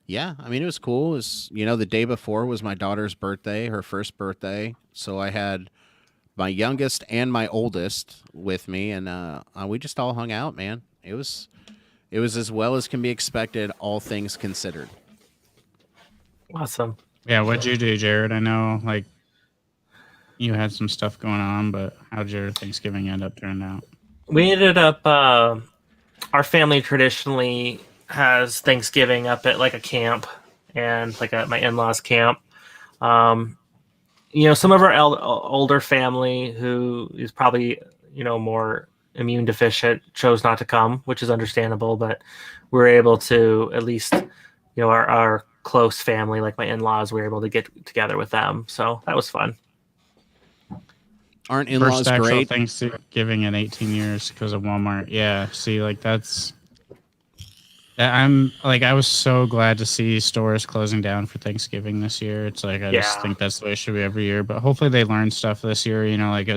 Yeah, I mean, it was cool. It was, you know, the day before was my daughter's birthday, her first birthday. So I had my youngest and my oldest with me, and we just all hung out, man. It was as well as can be expected, all things considered. Awesome. yeah, what'd you do, Jared? I know, like, you had some stuff going on, but how'd your Thanksgiving end up turning out? We ended up. Our family traditionally has Thanksgiving up at like a camp, and like my in-laws camp. You know, some of our older family who is probably, you know, more immune deficient chose not to come, which is understandable, but we're able to at least, you know, our close family, like my in-laws, we were able to get together with them. So that was fun. Aren't in-laws First actual great? Thanksgiving in 18 years because of Walmart. Yeah, see, like I'm like I was so glad to see stores closing down for Thanksgiving this year. It's like I just Yeah. think that's the way it should be every year. But hopefully they learn stuff this year. You know, like I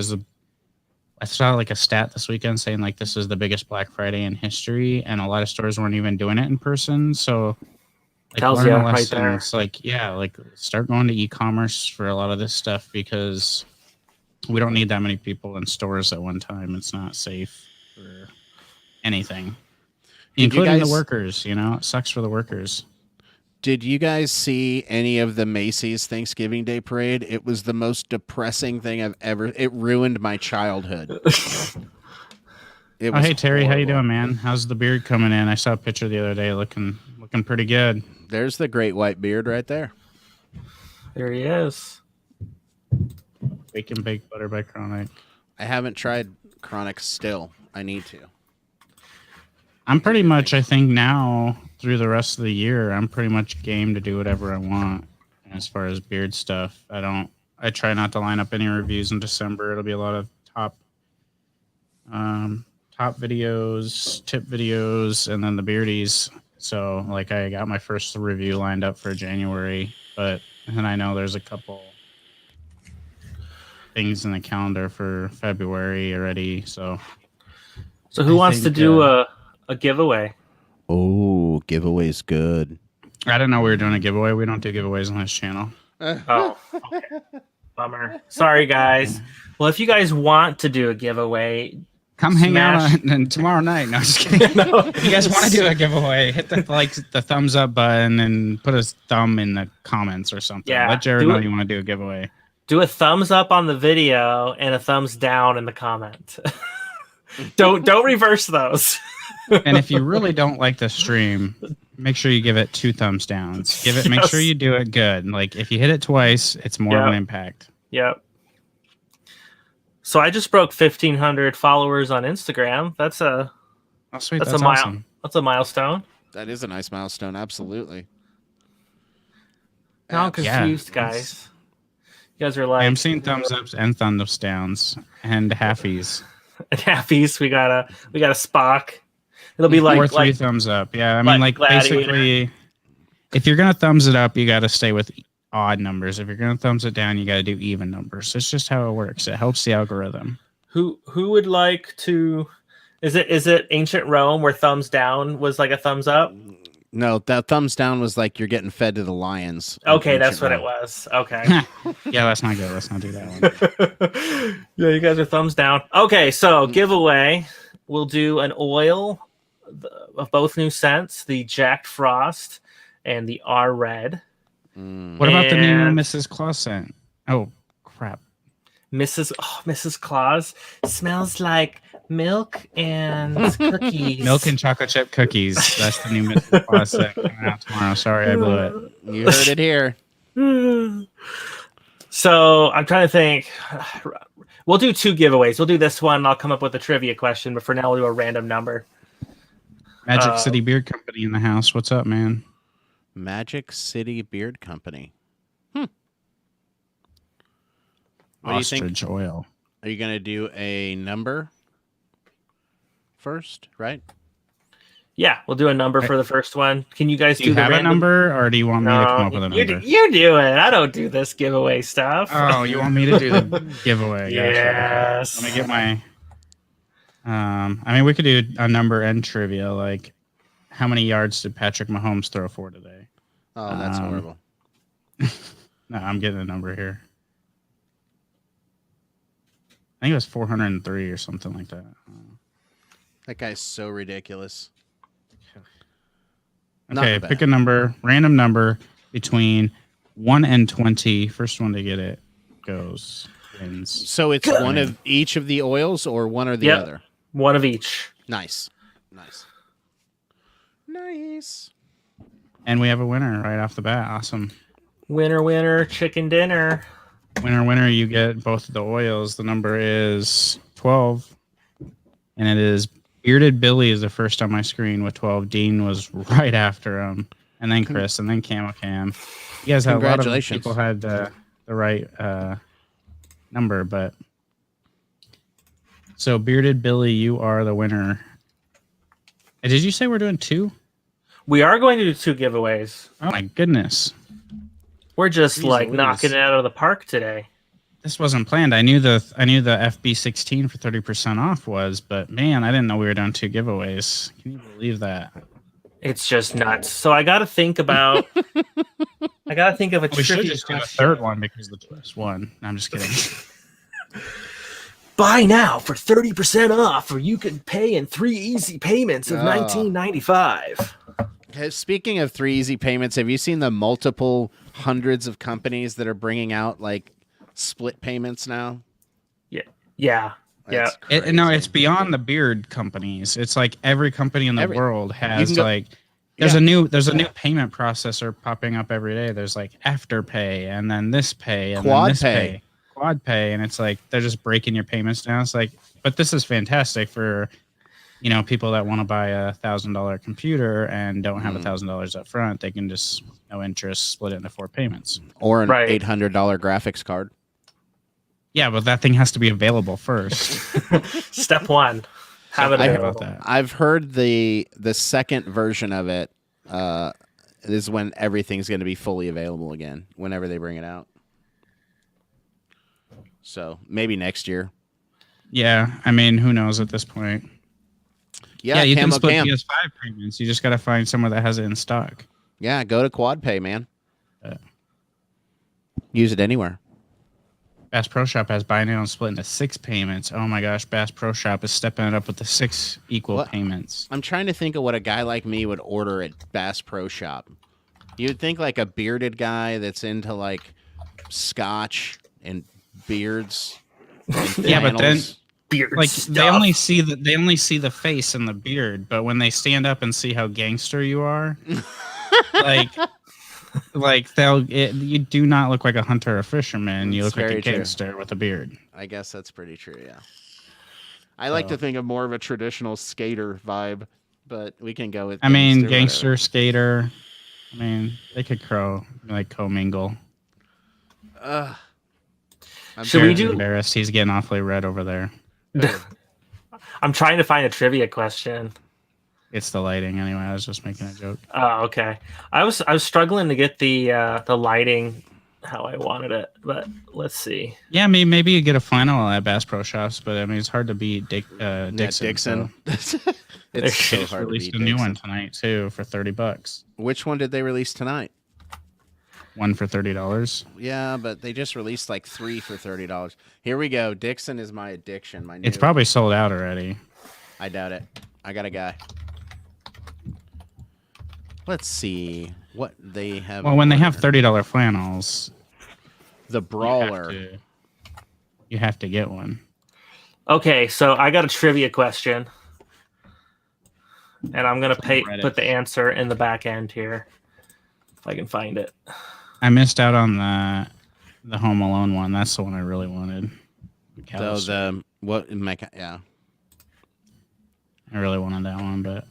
saw like a stat this weekend saying like this is the biggest Black Friday in history, and a lot of stores weren't even doing it in person. So like Tells learn you a right lesson. there. It's like yeah, like start going to e-commerce for a lot of this stuff because we don't need that many people in stores at one time. It's not safe for anything. Including the workers, you know, it sucks for the workers. Did you guys see any of the Macy's Thanksgiving Day parade? It was the most depressing thing I've ever. It ruined my childhood. It Oh, was hey Terry, how you horrible. doing, man? How's the beard coming in? I saw a picture the other day, looking pretty good. There's the great white beard right there. There he is. Bacon baked butter by Chronic. I haven't tried Chronic still. I need to. I'm pretty much, I think now through the rest of the year, I'm pretty much game to do whatever I want as far as beard stuff. I try not to line up any reviews in December. It'll be a lot of top videos, tip videos, and then the beardies. So like I got my first review lined up for January, but and I know there's a couple things in the calendar for February already. So Who wants to do a giveaway? Oh, giveaway's good. I didn't know we were doing a giveaway. We don't do giveaways on this channel. Oh, okay. Bummer. Sorry, guys. Well, if you guys want to do a giveaway, Come hang out tomorrow night. No, just kidding. No. If you guys want to do a giveaway, hit the thumbs up button and put a thumb in the comments or something. Yeah, Let Jared know you want to do a giveaway. Do a thumbs up on the video and a thumbs down in the comment. Don't reverse those. And if you really don't like the stream, make sure you give it 2 thumbs downs. Make sure you do it good. Like if you hit it twice, it's more of an impact. Yep. So I just broke 1,500 followers on Instagram. That's a awesome. That's a milestone. That is a nice milestone. Absolutely. Now I'm confused, guys. You guys are like, I'm seeing thumbs ups and thumbs downs and halfies. and halfies. We got a Spock. It'll be like or three thumbs up. Yeah, I mean, like Gladiator. basically, if you're gonna thumbs it up, you got to stay with odd numbers. If you're gonna thumbs it down, you got to do even numbers. It's just how it works. It helps the algorithm. Who would like to? Is it ancient Rome where thumbs down was like a thumbs up? No, that thumbs down was like you're getting fed to the lions. Okay, that's what it was. Okay. Yeah, let's not go. Let's not do that one. Yeah, you guys are thumbs down. Okay, so giveaway. We'll do an oil of both new scents, the Jack Frost and the R Red. What about the new Mrs. Claus scent? Oh, crap. Mrs. Claus smells like milk and cookies. Milk and chocolate chip cookies. That's the new Mrs. Claus scent coming out tomorrow. Sorry, I blew it. You heard it here. So I'm trying to think. We'll do 2 giveaways. We'll do this one, and I'll come up with a trivia question. But for now, we'll do a random number. Magic City Beard Company in the house. What's up, man? Magic City Beard Company. What do you think? Ostrich oil. Are you going to do a number first, right? Yeah, we'll do a number for the first one. Can you guys Do you the have random a number, or do you want me to come up with a number? You do it. I don't do this giveaway stuff. Oh, you want me to do the giveaway? Yes. Let me get my. I mean, we could do a number and trivia. Like, how many yards did Patrick Mahomes throw for today? Oh, that's horrible. No, I'm getting a number here. I think it was 403 or something like that. That guy's so ridiculous. Okay, pick a number, random number between 1 and 20. First one to get it goes wins. So it's one of each of the oils, or one or the other? One of each. Nice. And we have a winner right off the bat. Awesome. Winner, chicken dinner. Winner, you get both of the oils. The number is 12. And it is Bearded Billy is the first on my screen with 12. Dean was right after him. And then Chris, and then Camo Cam. You guys had a lot of people had the right number, but so Bearded Billy, you are the winner. Did you say we're doing 2? We are going to do 2 giveaways. Oh my goodness. We're just knocking it out of the park today. This wasn't planned. I knew the FB16 for 30% off was, but man, I didn't know we were doing 2 giveaways. Can you believe that? It's just nuts. So I got to think about. I got to think of a. We should just do a third one because the first one. No, I'm just kidding. Buy now for 30% off, or you can pay in 3 easy payments of $19.95. Speaking of 3 easy payments, have you seen the multiple hundreds of companies that are bringing out like split payments now? Yeah. No, it's beyond the beard companies. It's like every company in the world has there's a new payment processor popping up every day. There's like Afterpay, and then this pay, and then this pay, Quad Pay, and it's like they're just breaking your payments down. It's like, but this is fantastic for people that want to buy $1,000 computer and don't have $1,000 up front. They can just no interest split it into 4 payments, or an $800 graphics card. Yeah, but that thing has to be available first. Step 1. Have it available. I've heard the second version of it is when everything's going to be fully available again, whenever they bring it out. So maybe next year. Yeah, I mean, who knows at this point? Yeah, you can split PS5 payments. You just got to find somewhere that has it in stock. Yeah, go to Quad Pay, man. Use it anywhere. Bass Pro Shop has buy now and split into 6 payments. Oh my gosh, Bass Pro Shop is stepping it up with the 6 equal payments. I'm trying to think of what a guy like me would order at Bass Pro Shop. You'd think like a bearded guy that's into like scotch and beards. And yeah, but then like stuff. they only see the face and the beard, but when they stand up and see how gangster you are, you do not look like a hunter or fisherman. You look like a gangster with a beard. I guess that's pretty true, yeah. I like to think of more of a traditional skater vibe, but we can go with... gangster, skater. I mean, they could commingle. I'm Should we Jared's do? embarrassed. He's getting awfully red over there. I'm trying to find a trivia question. It's the lighting anyway. I was just making a joke. Oh, okay. I was struggling to get the lighting how I wanted it, but let's see. Yeah, I mean, maybe you get a flannel at Bass Pro Shops, but I mean, it's hard to beat Dixon. Dixon. So. It's so They hard to released beat a new Dixon. one tonight too for $30. Which one did they release tonight? One for $30. Yeah, but they just released like 3 for $30. Here we go. Dixon is my addiction. My new. It's probably sold out already. I doubt it. I got a guy. Let's see what they have. Well, when they have ordered. $30 flannels, The Brawler. you have to get one. Okay, so I got a trivia question, and I'm gonna Reddit. put the answer in the back end here, if I can find it. I missed out on the Home Alone one. That's the one I really wanted. So the what? Yeah. I really wanted that one, but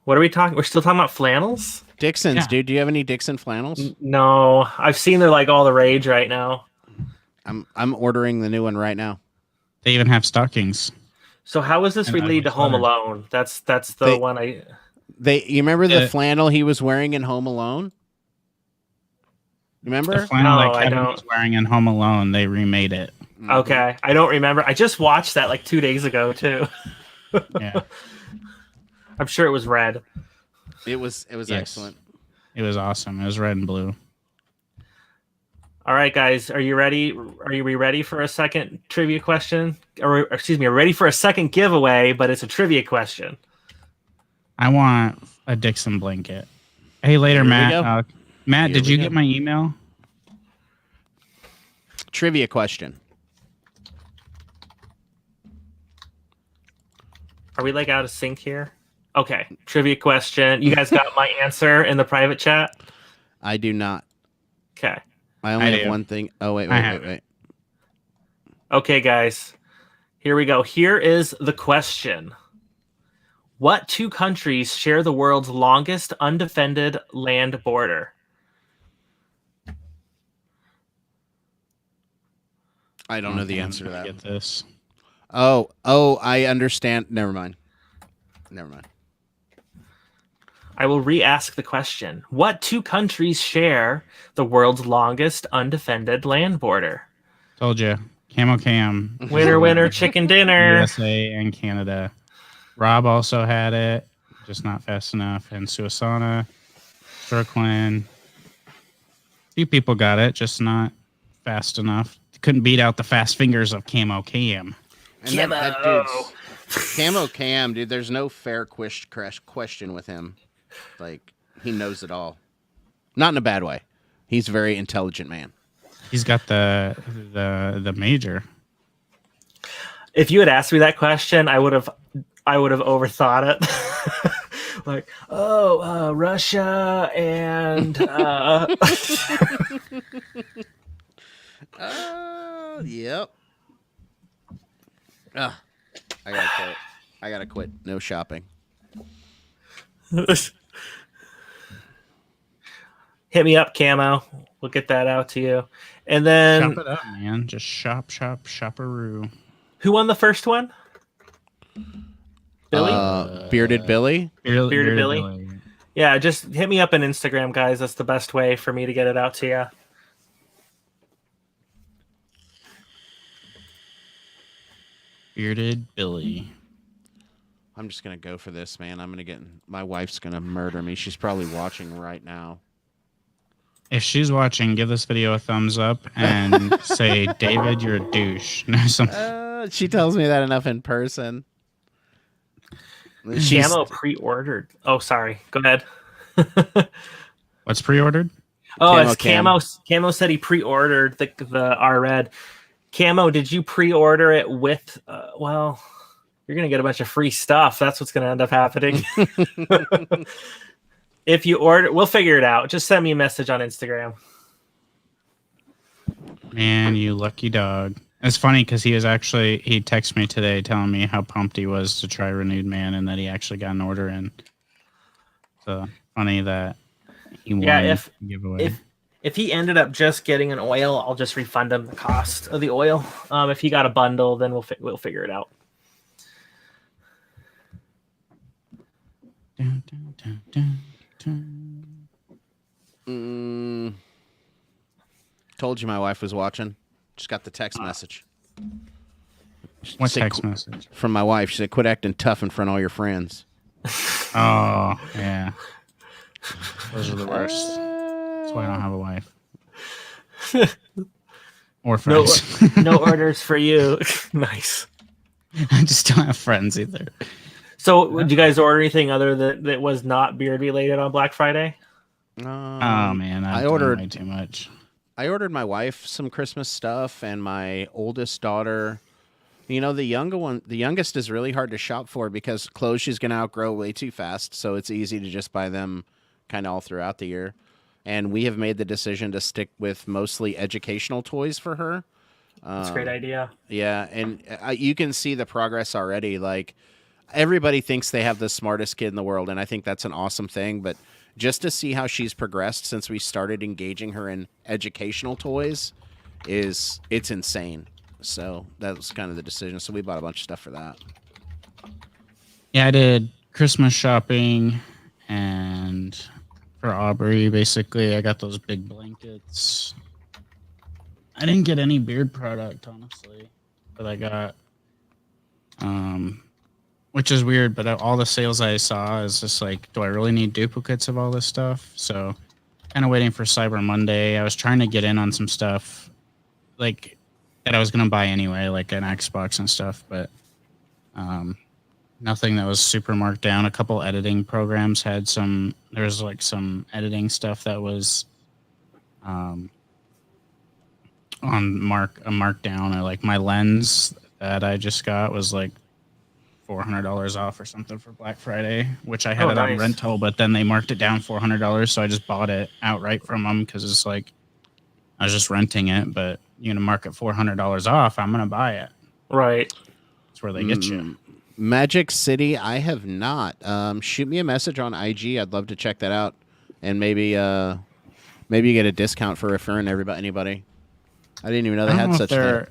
What are we talking? We're still talking about flannels? Dixon's, Yeah. dude. Do you have any Dixon flannels? No, I've seen they're like all the rage right now. I'm ordering the new one right now. they even have stockings. So how was this And related to ugly Home sweater. Alone? That's the They- one I. You remember the Yeah. flannel he was wearing in Home Alone? Remember? The flannel No, that I Kevin don't. was wearing in Home Alone, they remade it. Okay, I don't remember. I just watched that like 2 days ago too. Yeah, I'm sure it was red. It was Yes. excellent. it was awesome. It was red and blue. All right, guys, are you ready? Are we ready for a second trivia question? Or excuse me, are we ready for a second giveaway? But it's a trivia question. I want a Dixon blanket. Hey, later, Here we Matt. go. Matt, Here did we you go. get my email? Trivia question. Are we like out of sync here? Okay, trivia question. You guys got my answer in the private chat? I do not. Okay. I only I have do. one thing. Oh wait, I wait, have wait, wait. Okay, guys. Here we go. Here is the question. What two countries share the world's longest undefended land border? I don't know the answer to I'm gonna that. Get this. Oh, I understand. Never mind. I will re-ask the question. What two countries share the world's longest undefended land border? Told you. Camo Cam. Winner, winner, chicken dinner. USA and Canada. Rob also had it, just not fast enough. And Suasana, Strickland. A few people got it, just not fast enough. Couldn't beat out the fast fingers of Camo Cam. And that dude's Camo Cam, dude. There's no fair question with him. Like, he knows it all. Not in a bad way. He's a very intelligent man. He's got the major. If you had asked me that question, I would have overthought it. Like, Russia and Yep. I gotta quit. No shopping. hit me up, Camo. We'll get that out to you. And then Shop it up, man. Just shopperoo. who won the first one? Billy? Bearded Billy. Bearded Billy? Yeah, just hit me up on Instagram, guys. That's the best way for me to get it out to you. Bearded Billy. I'm just gonna go for this, man. My wife's gonna murder me. She's probably watching right now. If she's watching, give this video a thumbs up and say, David, you're a douche. No, something. She tells me that enough in person. Camo pre-ordered. Oh, sorry. Go ahead. What's pre-ordered? Oh, Camo it's Cam. Camo said he pre-ordered the R Red. Camo, did you pre-order it with? Well, you're gonna get a bunch of free stuff. That's what's gonna end up happening. If you order, we'll figure it out. Just send me a message on Instagram. Man, you lucky dog. It's funny because he texted me today telling me how pumped he was to try Renewed Man and that he actually got an order in. So funny that he won Yeah, the giveaway. if he ended up just getting an oil, I'll just refund him the cost of the oil. If he got a bundle, then we'll figure it out. Dun, dun, dun, dun, dun. Told you my wife was watching. Just got the text message. What text message? From my wife. She said, "Quit acting tough in front of all your friends." Oh, yeah. Those are the worst. That's why I don't have a wife. Or friends. No orders for you. Nice. I just don't have friends either. So, did you guys order anything other that was not beard related on Black Friday? Oh man, I ordered way too much. I ordered my wife some Christmas stuff and my oldest daughter. You know, the youngest is really hard to shop for because clothes she's going to outgrow way too fast. So it's easy to just buy them kind of all throughout the year. And we have made the decision to stick with mostly educational toys for her. That's a great idea. Yeah, and you can see the progress already. Like, everybody thinks they have the smartest kid in the world, and I think that's an awesome thing. But just to see how she's progressed since we started engaging her in educational toys it's insane. So that was kind of the decision. So we bought a bunch of stuff for that. Yeah, I did Christmas shopping, and for Aubrey, basically, I got those big blankets. I didn't get any beard product, honestly, but I got, which is weird, but all the sales I saw is just like, do I really need duplicates of all this stuff? So kind of waiting for Cyber Monday. I was trying to get in on some stuff like that I was going to buy anyway, like an Xbox and stuff, but nothing that was super marked down. A couple editing programs had there was like some editing stuff that was on markdown, or like my lens that I just got was like $400 off or something for Black Friday, which I had on rental, but then they marked it down $400, so I just bought it outright from them because it's like I was just renting it, but you're gonna mark it $400 off, I'm gonna buy it. Right. That's where they get you. Magic City, I have not. Shoot me a message on IG. I'd love to check that out, and maybe you get a discount for referring anybody. I didn't even know they had such thing.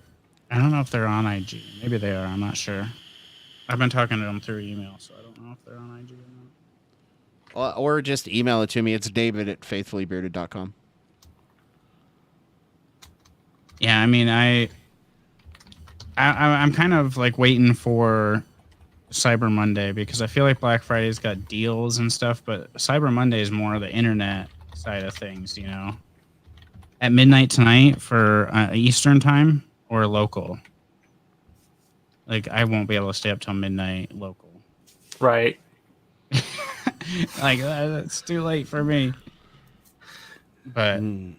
I don't know if they're on IG. Maybe they are. I'm not sure. I've been talking to them through email, so I don't know if they're on IG or not. Or just email it to me. It's david@faithfullybearded.com. Yeah, I mean, I'm kind of like waiting for Cyber Monday because I feel like Black Friday's got deals and stuff, but Cyber Monday is more the internet side of things, you know. At midnight tonight for Eastern time or local. Like, I won't be able to stay up till midnight local. Right. Like, that's too late for me. But I'm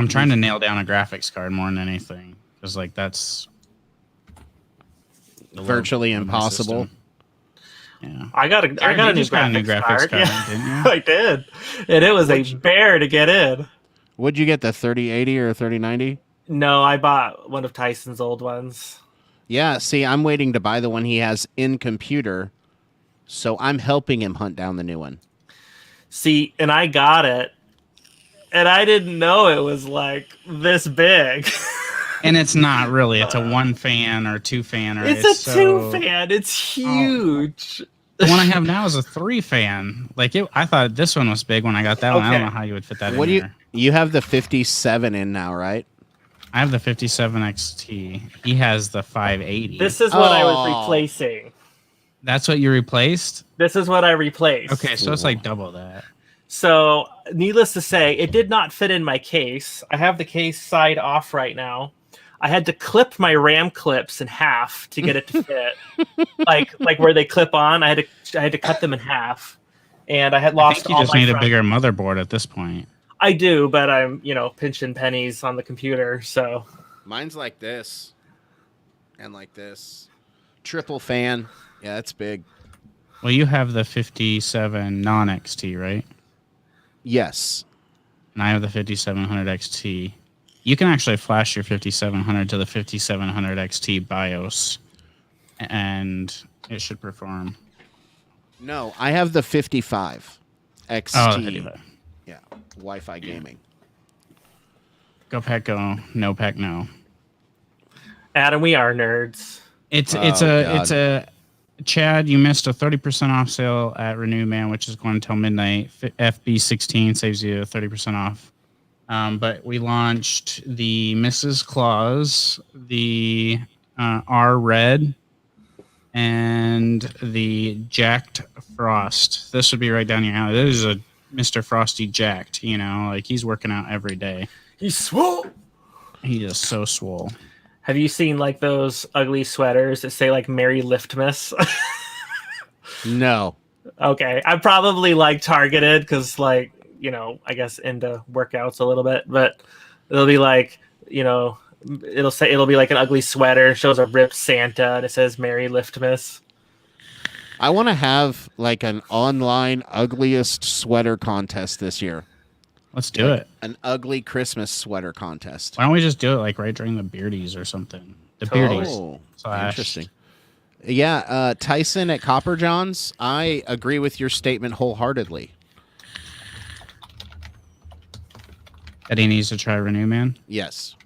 trying to nail down a graphics card more than anything. Because, like, that's virtually impossible. Yeah. I got a new graphics card. Yeah. Didn't you? I did. And it was a bear to get in. Would you get the 3080 or 3090? No, I bought one of Tyson's old ones. Yeah, see, I'm waiting to buy the one he has in computer, so I'm helping him hunt down the new one. See, and I got it, and I didn't know it was like this big. And it's not really. It's a 1 fan or 2 fan. Or it's a 2 fan. It's huge. The one I have now is a 3 fan. Like I thought this one was big when I got that one. I don't know how you would fit that in there. You have the 57 in now, right? I have the 57 XT. He has the 580. This is what I was replacing. That's what you replaced? This is what I replaced. Okay, so it's like double that. So, needless to say, it did not fit in my case. I have the case side off right now. I had to clip my RAM clips in half to get it to fit. like where they clip on, I had to cut them in half. And I had lost all my... You just need a bigger motherboard at this point. I do, but I'm, pinching pennies on the computer, so. Mine's like this. And like this. Triple fan. Yeah, that's big. Well, you have the 57 non-XT, right? Yes. And I have the 5700 XT. You can actually flash your 5700 to the 5700 XT BIOS, and it should perform. No, I have the 55 XT. Oh, 55. Yeah, Wi-Fi gaming. Go pack, go. No pack, no. Adam, we are nerds. It's God. a Chad. You missed a 30% off sale at Renew Man, which is going until midnight. FB16 saves you 30% off. But we launched the Mrs. Claus, the R Red, and the Jacked Frost. This would be right down your alley. This is a Mr. Frosty Jacked. You know, like he's working out every day. He's swole. He is so swole. Have you seen like those ugly sweaters that say like Merry Liftmas? No. Okay, I'm probably like targeted because like, you know, I guess into workouts a little bit, but it'll be like, you know, it'll be like an ugly sweater, shows a ripped Santa, and it says Merry Liftmas. I want to have like an online ugliest sweater contest this year. Let's do it. An ugly Christmas sweater contest. Why don't we just do it like right during the Beardies or something? The Beardies. Oh, / interesting. Yeah, Tyson at Copper John's, I agree with your statement wholeheartedly. That he needs to try Renew Man. Yes.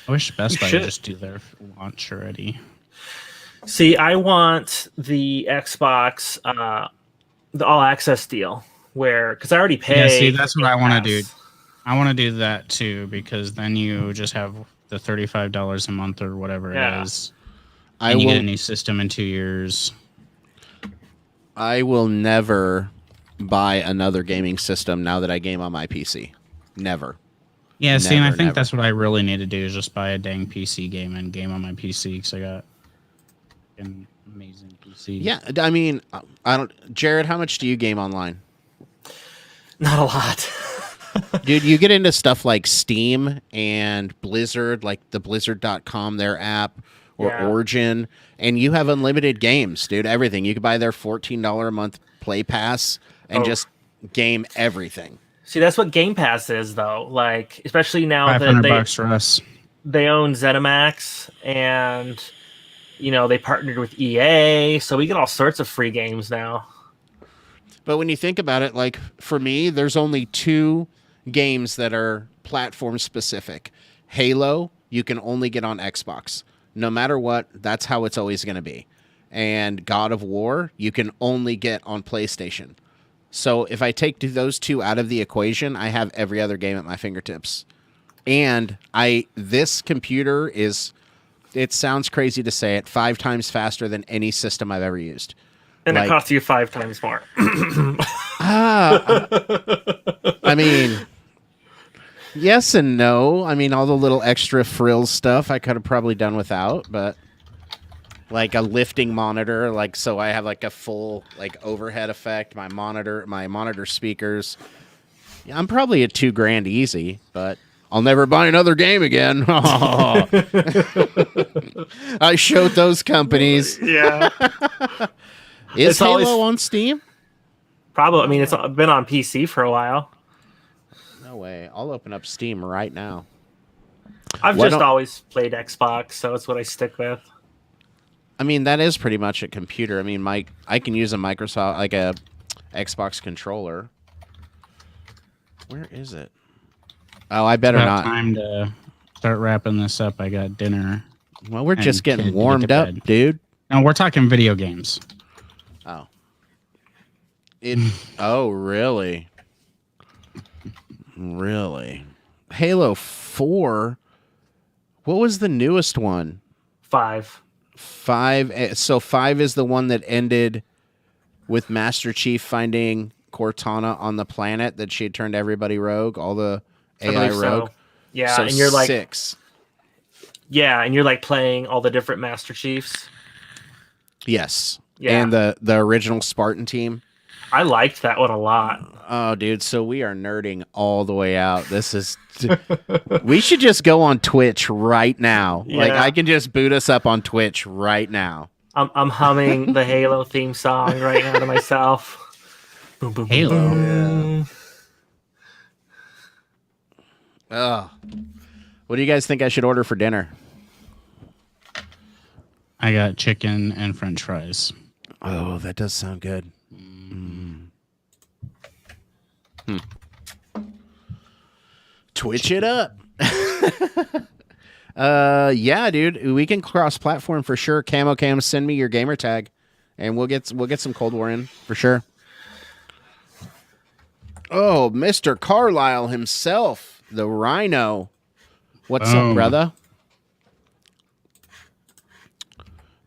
I wish Best Buy should. would just do their launch already. See, I want the Xbox, the All Access deal, where because I already pay. Yeah, see, that's what I want to do. Pass. I want to do that too because then you just have the $35 a month or whatever it is, and you get a new system in 2 years. I will never buy another gaming system now that I game on my PC. Never. Yeah, see, and I think never. that's what I really need to do is just buy a dang PC game and game on my PC because I got an amazing PC. Yeah, I mean, I don't. Jared, how much do you game online? Not a lot. Dude, you get into stuff like Steam and Blizzard, like the Blizzard.com, their app, or Origin, and you have unlimited games, dude. Everything. You could buy their $14 a month Play Pass and just game everything. See, that's what Game Pass is, though. Like, especially now that $500 for us. They own ZeniMax, and you know they partnered with EA, so we get all sorts of free games now. But when you think about it, like for me, there's only 2 games that are platform specific. Halo, you can only get on Xbox. No matter what, that's how it's always going to be. And God of War, you can only get on PlayStation. So if I take those 2 out of the equation, I have every other game at my fingertips. And this computer is, it sounds crazy to say it, 5 times faster than any system I've ever used. And it costs you 5 times more. I mean, yes and no. I mean, all the little extra frills stuff I could have probably done without, but like a lifting monitor, like so I have like a full like overhead effect, my monitor speakers. Yeah, I'm probably at $2,000 easy, but I'll never buy another game again. I showed those companies. Yeah. Is Halo on Steam? Probably. I mean, it's been on PC for a while. No way. I'll open up Steam right now. I've just always played Xbox, so it's what I stick with. I mean, that is pretty much a computer. I mean, I can use a Microsoft, like a Xbox controller. Where is it? Oh, I better not. Time to start wrapping this up. I got dinner. Well, we're just getting warmed up, dude. No, we're talking video games. Oh. Oh, really? Really? Halo 4? What was the newest one? 5. 5. So 5 is the one that ended with Master Chief finding Cortana on the planet that she had turned everybody rogue, all the AI rogue. So. Yeah, so and you're like 6. Yeah, and you're like playing all the different Master Chiefs. Yes. Yeah. And the original Spartan team. I liked that one a lot. Oh, dude, so we are nerding all the way out. This is we should just go on Twitch right now. Yeah. Like I can just boot us up on Twitch right now. I'm humming the Halo theme song right now to myself. Boom, boom, Halo. boom. Oh. What do you guys think I should order for dinner? I got chicken and French fries. Oh, that does sound good. Twitch it up. Yeah, dude, we can cross platform for sure. Camo Cam, send me your gamer tag and we'll get some Cold War in for sure. Oh, Mr. Carlisle himself, the Rhino. What's up, brother?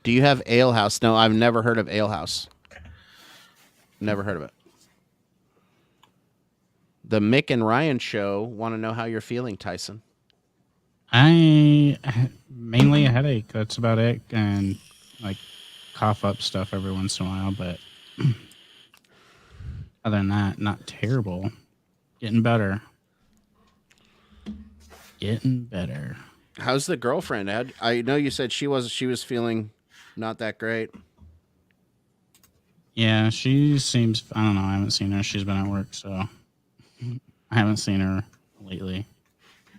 Do you have Ale House? No, I've never heard of Ale House. Never heard of it. The Mick and Ryan show. Want to know how you're feeling, Tyson? I mainly a headache. That's about it, and like cough up stuff every once in a while. But other than that, not terrible. Getting better. Getting better. How's the girlfriend, Ed? I know you said she was feeling not that great. Yeah, she seems. I don't know. I haven't seen her. She's been at work, so I haven't seen her lately.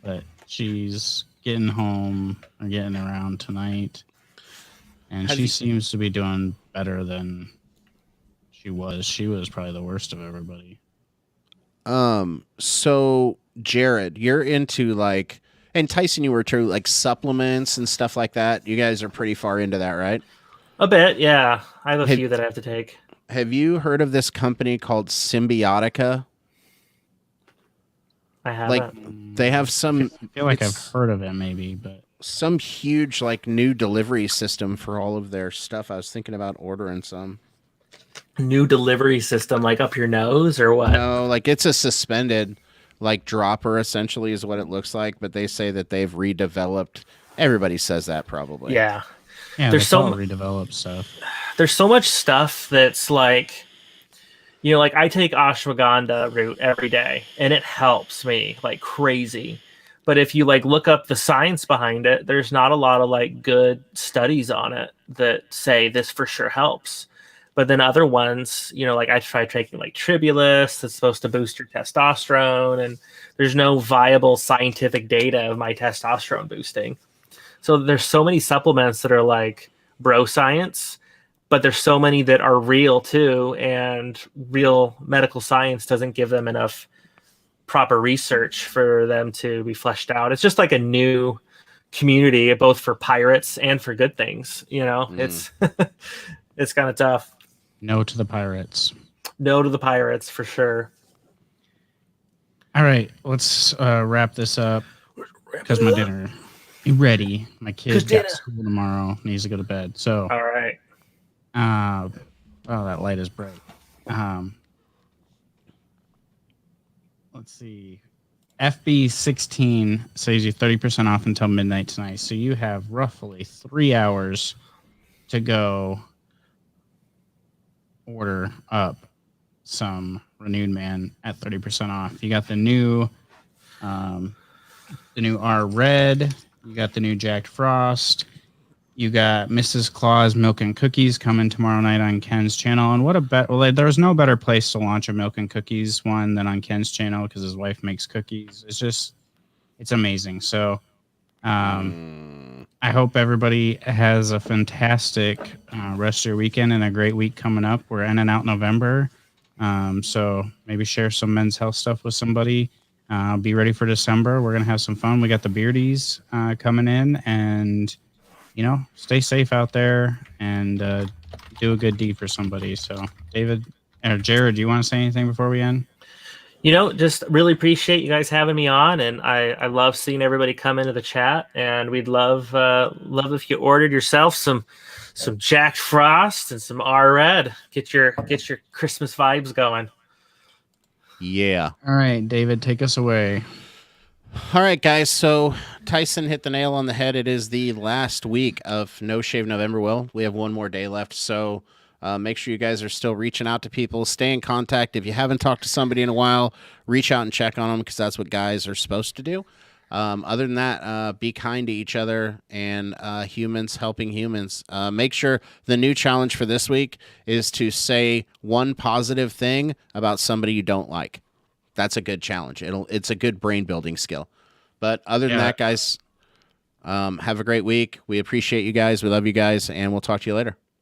But she's getting home or getting around tonight, and she seems to be doing better than she was. She was probably the worst of everybody. So Jared, you're into like, and Tyson, you were too, like supplements and stuff like that. You guys are pretty far into that, right? A bit, yeah. I have a few that I have to take. Have you heard of this company called Symbiotica? I haven't. Like, they have some. I feel like I've heard of it, maybe, but some huge like new delivery system for all of their stuff. I was thinking about ordering some. New delivery system, like up your nose or what? No, like it's a suspended like dropper essentially is what it looks like, but they say that they've redeveloped. Everybody says that probably. Yeah. there's so redeveloped stuff. There's so much stuff that's like, you know, like I take ashwagandha root every day and it helps me like crazy. But if you like look up the science behind it, there's not a lot of like good studies on it that say this for sure helps. But then other ones, you know, like I tried taking like Tribulus that's supposed to boost your testosterone, and there's no viable scientific data of my testosterone boosting. So there's so many supplements that are like bro science, but there's so many that are real too, and real medical science doesn't give them enough proper research for them to be fleshed out. It's just like a new community, both for pirates and for good things. You know, it's it's kind of tough. No to the pirates. No to the pirates for sure. All right, let's wrap this up because my dinner is ready. My kid's got school tomorrow. Needs to go to bed. So all right. Oh, that light is bright. Let's see. FB16 saves you 30% off until midnight tonight. So you have roughly 3 hours to go order up some Renewed Man at 30% off. You got the new R Red. You got the new Jack Frost. You got Mrs. Claus Milk and Cookies coming tomorrow night on Ken's channel. And what a well, there's no better place to launch a Milk and Cookies one than on Ken's channel because his wife makes cookies. It's amazing. So I hope everybody has a fantastic rest of your weekend and a great week coming up. We're in and out November. So maybe share some men's health stuff with somebody. Be ready for December. We're going to have some fun. We got the Beardies coming in, and you know, stay safe out there and do a good deed for somebody. So, David or Jared, do you want to say anything before we end? You know, just really appreciate you guys having me on, and I love seeing everybody come into the chat. And we'd love if you ordered yourself some Jack Frost and some R Red. Get your Christmas vibes going. Yeah. All right, David, take us away. All right, guys. So Tyson hit the nail on the head. It is the last week of No Shave November. Will we have one more day left? So make sure you guys are still reaching out to people. Stay in contact. If you haven't talked to somebody in a while, reach out and check on them because that's what guys are supposed to do. Other than that, be kind to each other and humans helping humans. Make sure the new challenge for this week is to say one positive thing about somebody you don't like. That's a good challenge. It's a good brain building skill. But other than that, guys, have a great week. We appreciate you guys. We love you guys, and we'll talk to you later.